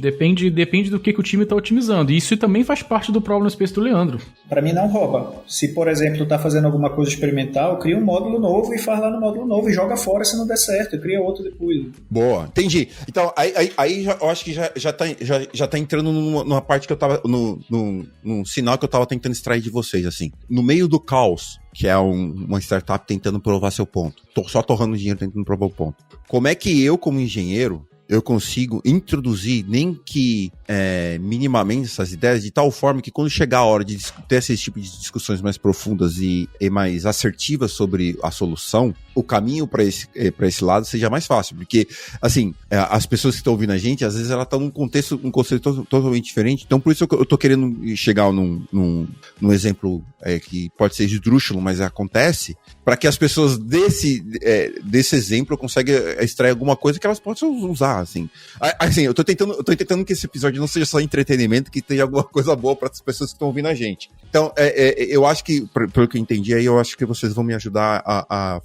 do que o time está otimizando. E isso também faz parte do problem space do Leandro. Para mim não rouba. Se, por exemplo, tu tá fazendo alguma coisa experimental, cria um módulo novo e faz lá no módulo novo e joga fora se não der certo, cria outro depois. Boa, entendi. Então, aí eu acho que já tá entrando numa parte que eu tava, num sinal que eu tava tentando extrair de vocês, assim. No meio do caos, que é uma startup tentando provar seu ponto. Só torrando dinheiro tentando provar o ponto. Como é que eu, como engenheiro, eu consigo introduzir nem que minimamente essas ideias de tal forma que quando chegar a hora de ter esse tipo de discussões mais profundas e mais assertivas sobre a solução, o caminho para esse lado seja mais fácil, porque, assim, as pessoas que estão ouvindo a gente, às vezes elas estão num conceito totalmente diferente, então por isso eu tô querendo chegar num exemplo que pode ser esdrúxulo, mas acontece, para que as pessoas desse exemplo consigam extrair alguma coisa que elas possam usar, assim. Assim, eu tô tentando que esse episódio não seja só entretenimento, que tenha alguma coisa boa para as pessoas que estão ouvindo a gente. Então, eu acho que, pelo que eu entendi aí, eu acho que vocês vão me ajudar a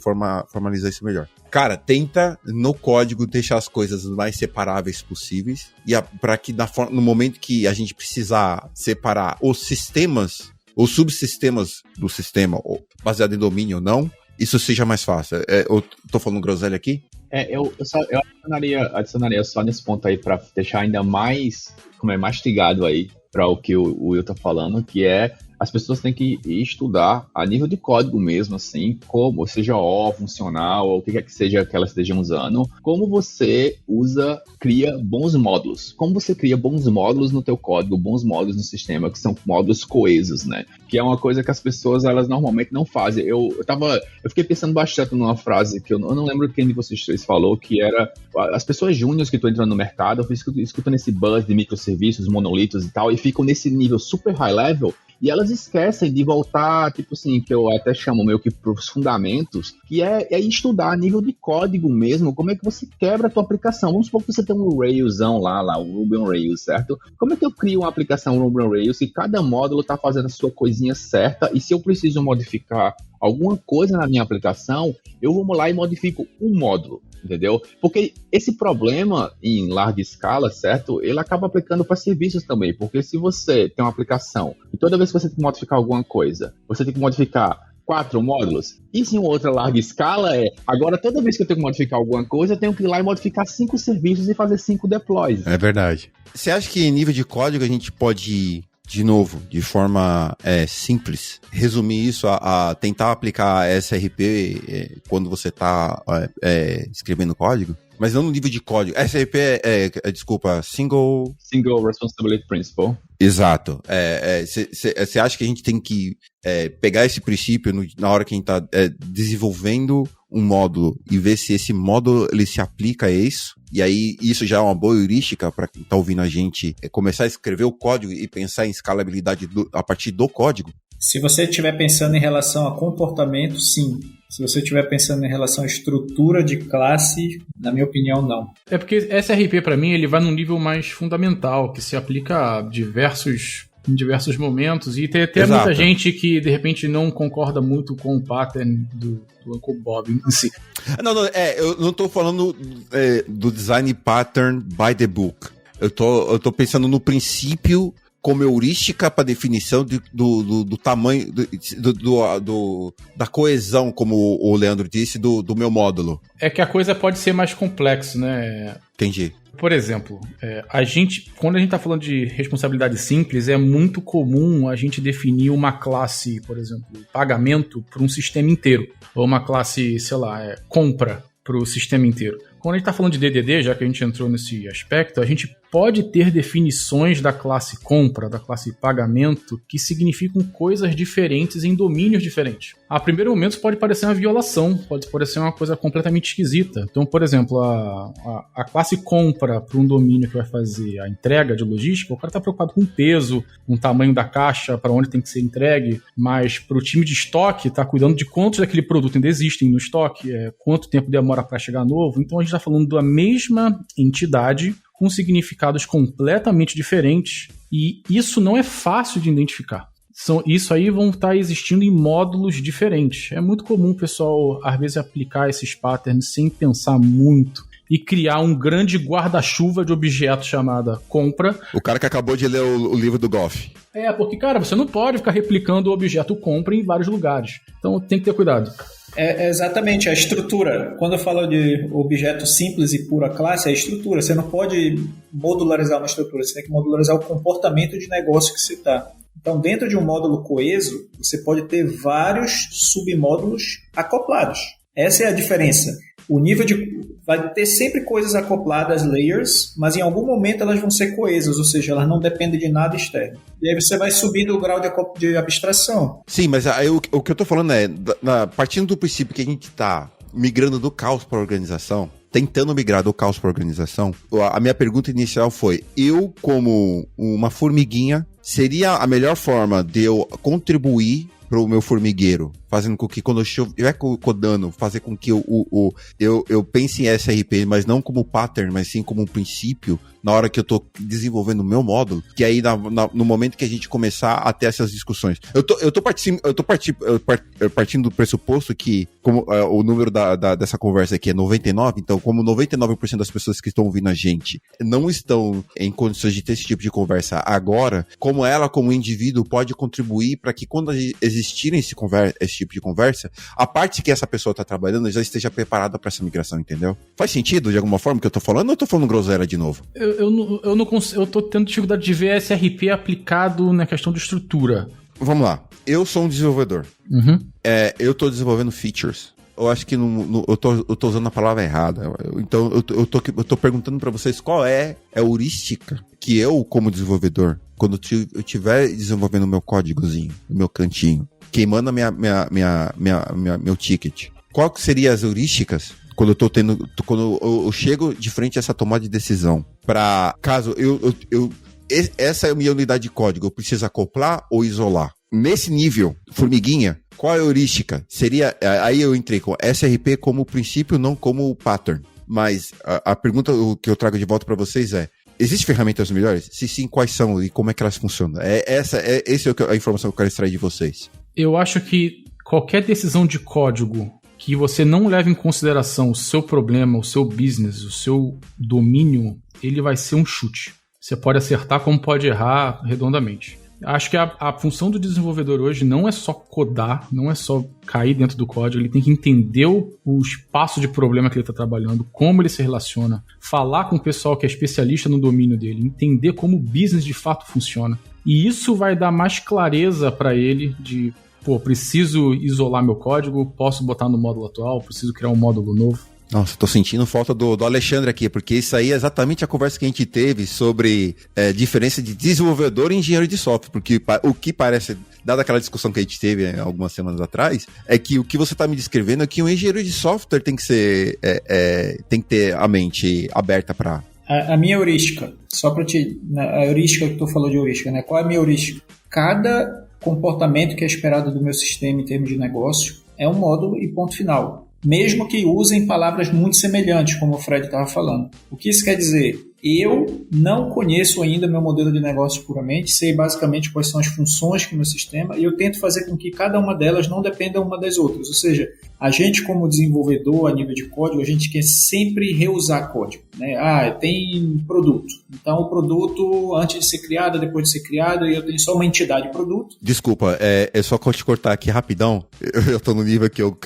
formalizar isso melhor. Cara, tenta no código deixar as coisas mais separáveis possíveis, e para que no momento que a gente precisar separar os sistemas, os subsistemas do sistema, baseado em domínio ou não, isso seja mais fácil. Eu tô falando groselha aqui? Eu adicionaria só nesse ponto aí para deixar ainda mais, mastigado aí para o que o Will tá falando, que as pessoas têm que estudar a nível de código mesmo, assim, como, seja funcional, ou o que quer que seja que elas estejam usando, como você cria bons módulos. Como você cria bons módulos no teu código, bons módulos no sistema, que são módulos coesos, né? Que é uma coisa que as pessoas, elas normalmente não fazem. Eu fiquei pensando bastante numa frase que eu não lembro quem de vocês três falou, que era as pessoas júniores que estão entrando no mercado, escutando esse buzz de microserviços, monolitos e tal, e ficam nesse nível super high level, e elas esquecem de voltar, tipo assim, que eu até chamo meio que para os fundamentos, que é estudar a nível de código mesmo, como é que você quebra a tua aplicação. Vamos supor que você tem um Railsão lá, o Ruby on Rails, certo? Como é que eu crio uma aplicação Ruby on Rails se cada módulo está fazendo a sua coisinha certa, e se eu preciso modificar alguma coisa na minha aplicação, eu vou lá e modifico um módulo, entendeu? Porque esse problema em larga escala, certo? Ele acaba aplicando para serviços também, porque se você tem uma aplicação e toda vez que você tem que modificar alguma coisa, você tem que modificar 4 módulos, e se em outra larga escala agora toda vez que eu tenho que modificar alguma coisa, eu tenho que ir lá e modificar 5 serviços e fazer 5 deploys. É verdade. Você acha que em nível de código a gente pode, de novo, de forma simples, resumir isso a tentar aplicar SRP quando você está escrevendo código? Mas não no nível de código. SRP desculpa, Single Responsibility Principle. Exato. Você acha que a gente tem que pegar esse princípio na hora que a gente está desenvolvendo um módulo e ver se esse módulo ele se aplica a isso? E aí isso já é uma boa heurística para quem está ouvindo a gente começar a escrever o código e pensar em escalabilidade a partir do código? Se você estiver pensando em relação a comportamento, sim. Se você estiver pensando em relação à estrutura de classe, na minha opinião, não. É porque SRP, para mim, ele vai num nível mais fundamental, que se aplica a em diversos momentos, e tem até muita gente que, de repente, não concorda muito com o pattern do Uncle Bob em si. Eu não tô falando do design pattern by the book. Eu tô pensando no princípio como heurística para definição do tamanho, da coesão, como o Leandro disse, do meu módulo. É que a coisa pode ser mais complexa, né? Entendi. Por exemplo, quando a gente está falando de responsabilidade simples, é muito comum a gente definir uma classe, por exemplo, pagamento para um sistema inteiro, ou uma classe, sei lá, compra para o sistema inteiro. Quando a gente está falando de DDD, já que a gente entrou nesse aspecto, a gente pode ter definições da classe compra, da classe pagamento, que significam coisas diferentes em domínios diferentes. A primeiro momento isso pode parecer uma violação, pode parecer uma coisa completamente esquisita. Então, por exemplo, a classe compra para um domínio que vai fazer a entrega de logística, o cara está preocupado com o peso, com o tamanho da caixa, para onde tem que ser entregue, mas para o time de estoque está cuidando de quantos daquele produto ainda existem no estoque, quanto tempo demora para chegar novo. Então a gente está falando da mesma entidade com significados completamente diferentes, e isso não é fácil de identificar. Isso aí vão estar existindo em módulos diferentes. É muito comum o pessoal, às vezes, aplicar esses patterns sem pensar muito e criar um grande guarda-chuva de objetos chamada compra. O cara que acabou de ler o livro do Goff. Porque, cara, você não pode ficar replicando o objeto compra em vários lugares. Então tem que ter cuidado. Exatamente, a estrutura. Quando eu falo de objeto simples e pura classe, é a estrutura. Você não pode modularizar uma estrutura, você tem que modularizar o comportamento de negócio que você está. Então, dentro de um módulo coeso, você pode ter vários submódulos acoplados. Essa é a diferença. O nível vai ter sempre coisas acopladas, layers, mas em algum momento elas vão ser coesas, ou seja, elas não dependem de nada externo. E aí você vai subindo o grau de abstração. Sim, mas aí o que eu tô falando partindo do princípio que a gente tá migrando do caos para a organização, tentando migrar do caos para a organização, a minha pergunta inicial foi, eu como uma formiguinha, seria a melhor forma de eu contribuir para o meu formigueiro, fazendo com que quando eu estiver codando, fazer com que eu pense em SRP, mas não como pattern, mas sim como um princípio, na hora que eu tô desenvolvendo o meu módulo, que aí no momento que a gente começar a ter essas discussões. Eu tô partindo do pressuposto que como, o número dessa conversa aqui é 99, então como 99% das pessoas que estão ouvindo a gente não estão em condições de ter esse tipo de conversa agora, como ela, como indivíduo, pode contribuir para que quando existirem esse tipo de conversa, a parte que essa pessoa está trabalhando já esteja preparada para essa migração, entendeu? Faz sentido de alguma forma que eu tô falando ou eu tô falando groselha de novo? Eu tô tendo dificuldade de ver SRP aplicado na questão de estrutura. Vamos lá. Eu sou um desenvolvedor. Uhum. Eu tô desenvolvendo features. Eu acho que eu tô usando a palavra errada. Então, eu tô perguntando para vocês qual é a heurística que eu, como desenvolvedor, quando eu estiver desenvolvendo o meu códigozinho, o meu cantinho, queimando meu ticket, qual que seria as heurísticas quando eu chego de frente a essa tomada de decisão? Para caso essa é a minha unidade de código, eu preciso acoplar ou isolar? Nesse nível, formiguinha, qual é a heurística? Seria, aí eu entrei com SRP como princípio, não como pattern. Mas a pergunta que eu trago de volta para vocês é, existem ferramentas melhores? Se sim, quais são e como é que elas funcionam? Essa é a informação que eu quero extrair de vocês. Eu acho que qualquer decisão de código que você não leve em consideração o seu problema, o seu business, o seu domínio, ele vai ser um chute. Você pode acertar como pode errar redondamente. Acho que a função do desenvolvedor hoje não é só codar, não é só cair dentro do código, ele tem que entender o espaço de problema que ele está trabalhando, como ele se relaciona, falar com o pessoal que é especialista no domínio dele, entender como o business de fato funciona. E isso vai dar mais clareza para ele de, preciso isolar meu código, posso botar no módulo atual, preciso criar um módulo novo. Nossa, tô sentindo falta do Alexandre aqui, porque isso aí é exatamente a conversa que a gente teve sobre diferença de desenvolvedor e engenheiro de software, porque o que parece, dada aquela discussão que a gente teve algumas semanas atrás, é que o que você tá me descrevendo é que um engenheiro de software tem que ser, tem que ter a mente aberta para... A minha heurística, só para a heurística que tu falou de heurística, né? Qual é a minha heurística? Cada comportamento que é esperado do meu sistema em termos de negócio é um módulo e ponto final. Mesmo que usem palavras muito semelhantes, como o Fred estava falando. O que isso quer dizer? Eu não conheço ainda meu modelo de negócio puramente, sei basicamente quais são as funções que o meu sistema, e eu tento fazer com que cada uma delas não dependa uma das outras. Ou seja, a gente como desenvolvedor a nível de código, a gente quer sempre reusar código, né? Tem produto. Então o produto, antes de ser criado, depois de ser criado, eu tenho só uma entidade produto. Desculpa, é só te cortar aqui rapidão. Eu tô no nível que eu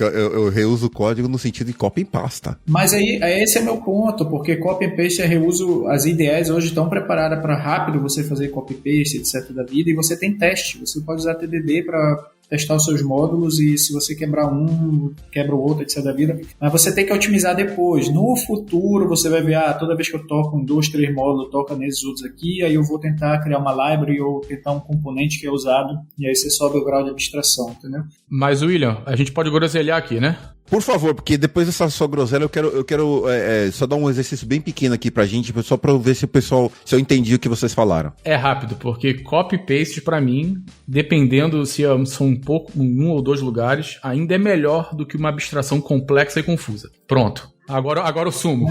reuso o código no sentido de copy e pasta. Mas aí esse é meu ponto, porque copy and paste é reuso. As IDEs hoje estão preparadas para rápido você fazer copy-paste, etc. da vida, e você tem teste. Você pode usar TDD para testar os seus módulos e se você quebrar um, quebra o outro, etc. da vida. Mas você tem que otimizar depois. No futuro, você vai ver, toda vez que eu toco em 2, 3 módulos, toca nesses outros aqui, aí eu vou tentar criar uma library ou tentar um componente que é usado, e aí você sobe o grau de abstração, entendeu? Mas, William, a gente pode groselhar aqui, né? Por favor, porque depois dessa sua groselha, eu quero só dar um exercício bem pequeno aqui pra gente, só pra ver se eu entendi o que vocês falaram. É rápido, porque copy-paste pra mim, dependendo se são um ou 2 lugares, ainda é melhor do que uma abstração complexa e confusa. Pronto. Agora o sumo.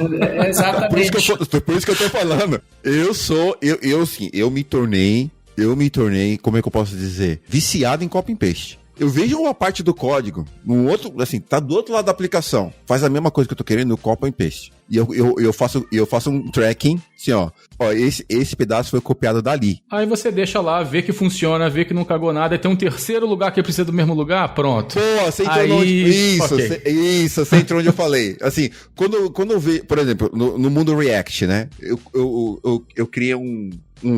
Exatamente. Por isso que eu tô falando. Eu me tornei, como é que eu posso dizer? Viciado em copy-paste. Eu vejo uma parte do código, no outro, assim, tá do outro lado da aplicação, faz a mesma coisa que eu tô querendo no copy and paste. E eu faço um tracking, assim, ó, esse pedaço foi copiado dali. Aí você deixa lá, vê que funciona, vê que não cagou nada, e tem um terceiro lugar que precisa do mesmo lugar, pronto. Pô, você entrou onde... Você entrou onde eu falei. Assim, quando eu vejo, por exemplo, no mundo React, né, eu criei um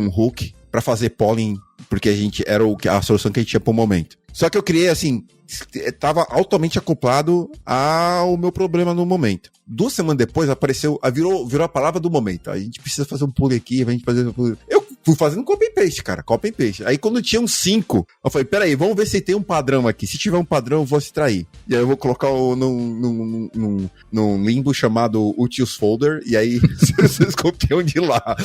hook pra fazer polling, porque era a solução que a gente tinha pro momento. Só que eu criei, assim, tava altamente acoplado ao meu problema no momento. 2 semanas depois virou a palavra do momento. A gente precisa fazer um pull aqui, a gente fazer um pull. fui fazendo copy and paste, cara, copy and paste. Aí quando tinha uns 5, eu falei, peraí, vamos ver se tem um padrão aqui. Se tiver um padrão, eu vou extrair. E aí eu vou colocar num limbo chamado utils folder, e aí vocês copiam de lá.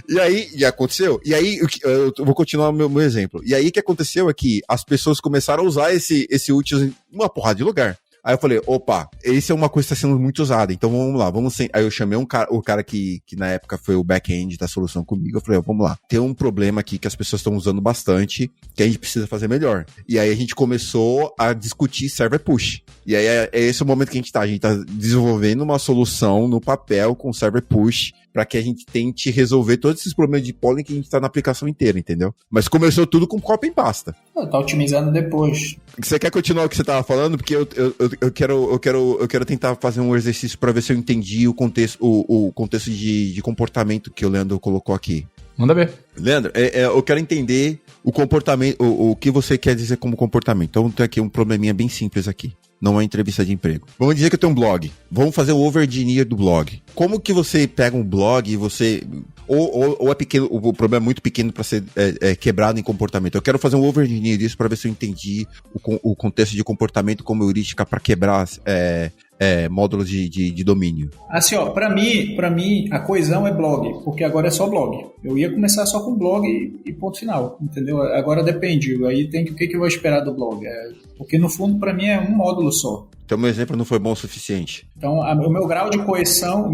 E aí, e aconteceu. E aí, eu vou continuar o meu exemplo. E aí o que aconteceu é que as pessoas começaram a usar esse utils em uma porrada de lugar. Aí eu falei, opa, esse é uma coisa que está sendo muito usada, então vamos lá, Aí eu chamei o cara que na época foi o back-end da solução comigo, eu falei, vamos lá, tem um problema aqui que as pessoas estão usando bastante, que a gente precisa fazer melhor. E aí a gente começou a discutir server push. E aí é esse o momento que a gente tá desenvolvendo uma solução no papel com server push, para que a gente tente resolver todos esses problemas de polling que a gente tá na aplicação inteira, entendeu? Mas começou tudo com copy and pasta. Tá otimizando depois. Você quer continuar o que você tava falando? Porque eu quero tentar fazer um exercício para ver se eu entendi o contexto de comportamento que o Leandro colocou aqui. Manda ver. Leandro, eu quero entender o comportamento, o que você quer dizer como comportamento. Então tem aqui um probleminha bem simples aqui. Não é entrevista de emprego. Vamos dizer que eu tenho um blog. Vamos fazer o over-engineer do blog. Como que você pega um blog e você... Ou é pequeno, o problema é muito pequeno para ser quebrado em comportamento. Eu quero fazer um over-engineer disso para ver se eu entendi o contexto de comportamento como heurística para quebrar módulos de domínio. Assim, ó, pra mim, a coesão é blog, porque agora é só blog. Eu ia começar só com blog e ponto final, entendeu? Agora depende, aí tem o que eu vou esperar do blog. Porque no fundo, pra mim, é um módulo só. Então, meu exemplo não foi bom o suficiente. Então, o meu grau de coesão,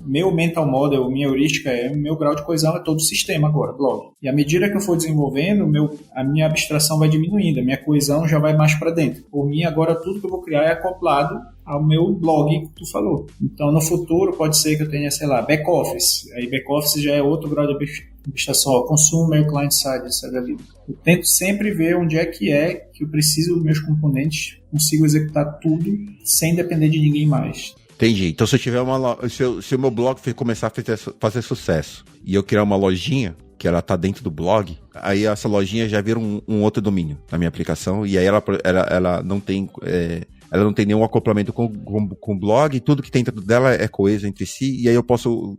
meu mental model, minha heurística o meu grau de coesão é todo o sistema agora, blog. E à medida que eu for desenvolvendo, a minha abstração vai diminuindo, a minha coesão já vai mais para dentro. Por mim, agora tudo que eu vou criar é acoplado ao meu blog que tu falou. Então, no futuro, pode ser que eu tenha, sei lá, back-office. Aí, back-office já é outro grau de abstração, consumer, client-side, etc. Eu tento sempre ver onde é que eu preciso dos meus componentes, consigo executar tudo sem depender de ninguém mais. Entendi. Então, se eu tiver se o meu blog começar a fazer sucesso e eu criar uma lojinha, que ela tá dentro do blog, aí essa lojinha já vira um outro domínio na minha aplicação, e aí ela não tem... ela não tem nenhum acoplamento com o blog, tudo que tem dentro dela é coeso entre si, e aí eu posso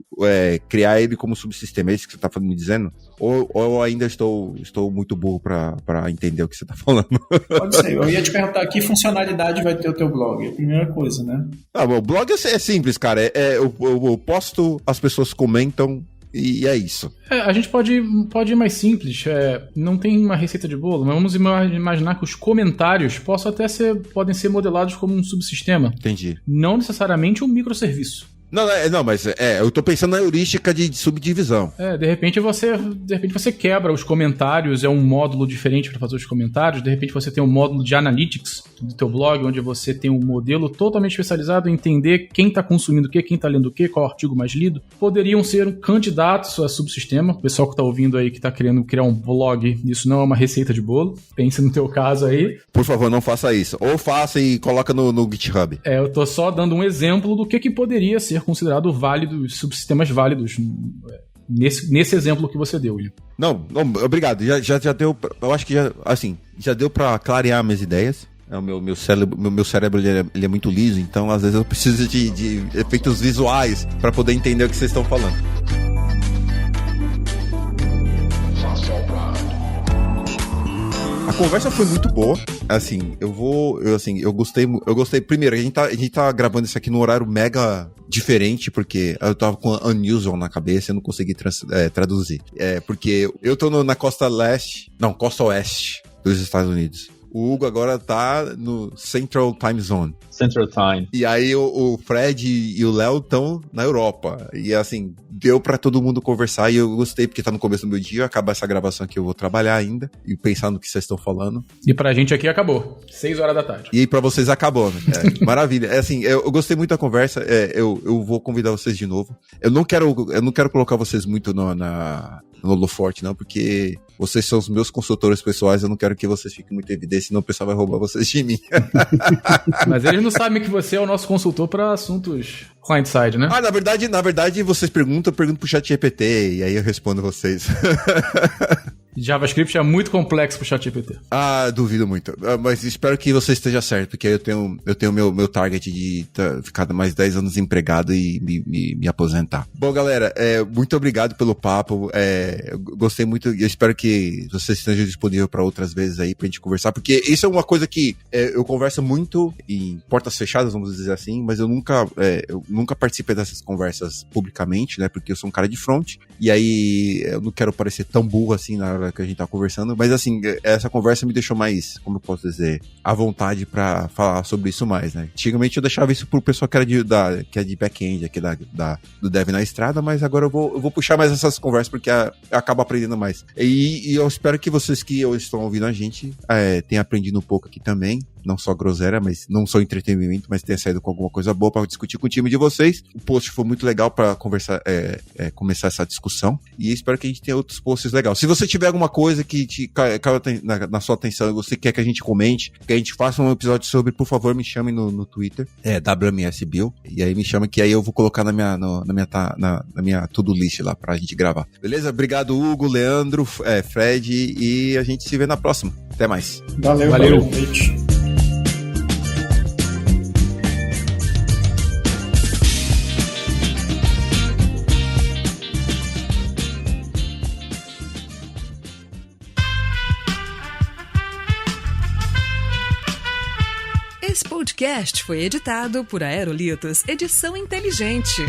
criar ele como subsistema. É isso que você está me dizendo? Ou eu ainda estou muito burro para entender o que você está falando? Pode ser. Eu ia te perguntar que funcionalidade vai ter o teu blog. É a primeira coisa, né? O blog é simples, cara. Eu posto, as pessoas comentam, e é isso. A gente pode ir mais simples. Não tem uma receita de bolo, mas vamos imaginar que os comentários podem ser modelados como um subsistema. Entendi. Não necessariamente um microserviço. Não, mas eu tô pensando na heurística de subdivisão. De repente você quebra os comentários, é um módulo diferente para fazer os comentários. De repente você tem um módulo de analytics do teu blog, onde você tem um modelo totalmente especializado em entender quem está consumindo o que, quem está lendo o que, qual artigo mais lido. Poderiam ser candidatos a subsistema. O pessoal que está ouvindo aí, que está querendo criar um blog, isso não é uma receita de bolo. Pense no teu caso aí. Por favor, não faça isso. Ou faça e coloca no GitHub. Eu tô só dando um exemplo do que poderia ser considerado válido, subsistemas válidos nesse exemplo que você deu, William. Não, obrigado. Já deu. Eu acho que já deu para clarear minhas ideias. Meu cérebro ele é muito liso, então às vezes eu preciso de efeitos visuais para poder entender o que vocês estão falando. A conversa foi muito boa. Eu gostei. Primeiro, a gente tá gravando isso aqui num horário mega diferente, porque eu tava com unusual na cabeça e eu não consegui traduzir. Porque eu tô na costa oeste dos Estados Unidos. O Hugo agora tá no Central Time Zone. Central Time. E aí o Fred e o Léo estão na Europa. E assim, deu pra todo mundo conversar e eu gostei, porque tá no começo do meu dia, acaba essa gravação aqui, eu vou trabalhar ainda e pensar no que vocês estão falando. E pra gente aqui acabou, 6 horas da tarde. E pra vocês acabou, né? Maravilha. Eu gostei muito da conversa, eu vou convidar vocês de novo. Eu não quero colocar vocês muito no holoforte, não, porque vocês são os meus consultores pessoais, eu não quero que vocês fiquem muito em evidência, senão o pessoal vai roubar vocês de mim. Mas eles não sabem que você é o nosso consultor para assuntos client-side, né? Na verdade, vocês perguntam, eu pergunto pro ChatGPT, e aí eu respondo vocês. JavaScript é muito complexo pro ChatGPT. Duvido muito. Mas espero que você esteja certo, porque eu tenho meu target de ficar mais 10 anos empregado e me aposentar. Bom, galera, muito obrigado pelo papo. Eu gostei muito e eu espero que você esteja disponível para outras vezes aí pra gente conversar, porque isso é uma coisa que eu converso muito em portas fechadas, vamos dizer assim, mas eu nunca participei dessas conversas publicamente, né, porque eu sou um cara de front, e aí eu não quero parecer tão burro assim na hora que a gente tá conversando, mas assim, essa conversa me deixou mais, como eu posso dizer, à vontade pra falar sobre isso mais, né. Antigamente eu deixava isso pro pessoal que é de back-end aqui do Dev na Estrada, mas agora eu vou puxar mais essas conversas porque eu acabo aprendendo mais. E eu espero que vocês que estão ouvindo a gente tenham aprendido um pouco aqui também, não só groselha, mas não só entretenimento, mas tenha saído com alguma coisa boa para discutir com o time de vocês. O post foi muito legal para conversar, começar essa discussão, e espero que a gente tenha outros posts legais. Se você tiver alguma coisa que caiu na sua atenção e você quer que a gente comente, que a gente faça um episódio sobre, por favor, me chame no Twitter, WMSBill, e aí me chama que aí eu vou colocar na minha to-do list lá pra gente gravar. Beleza? Obrigado, Hugo, Leandro, Fred, e a gente se vê na próxima. Até mais. Valeu. Esse podcast foi editado por Aerolitos Edição Inteligente.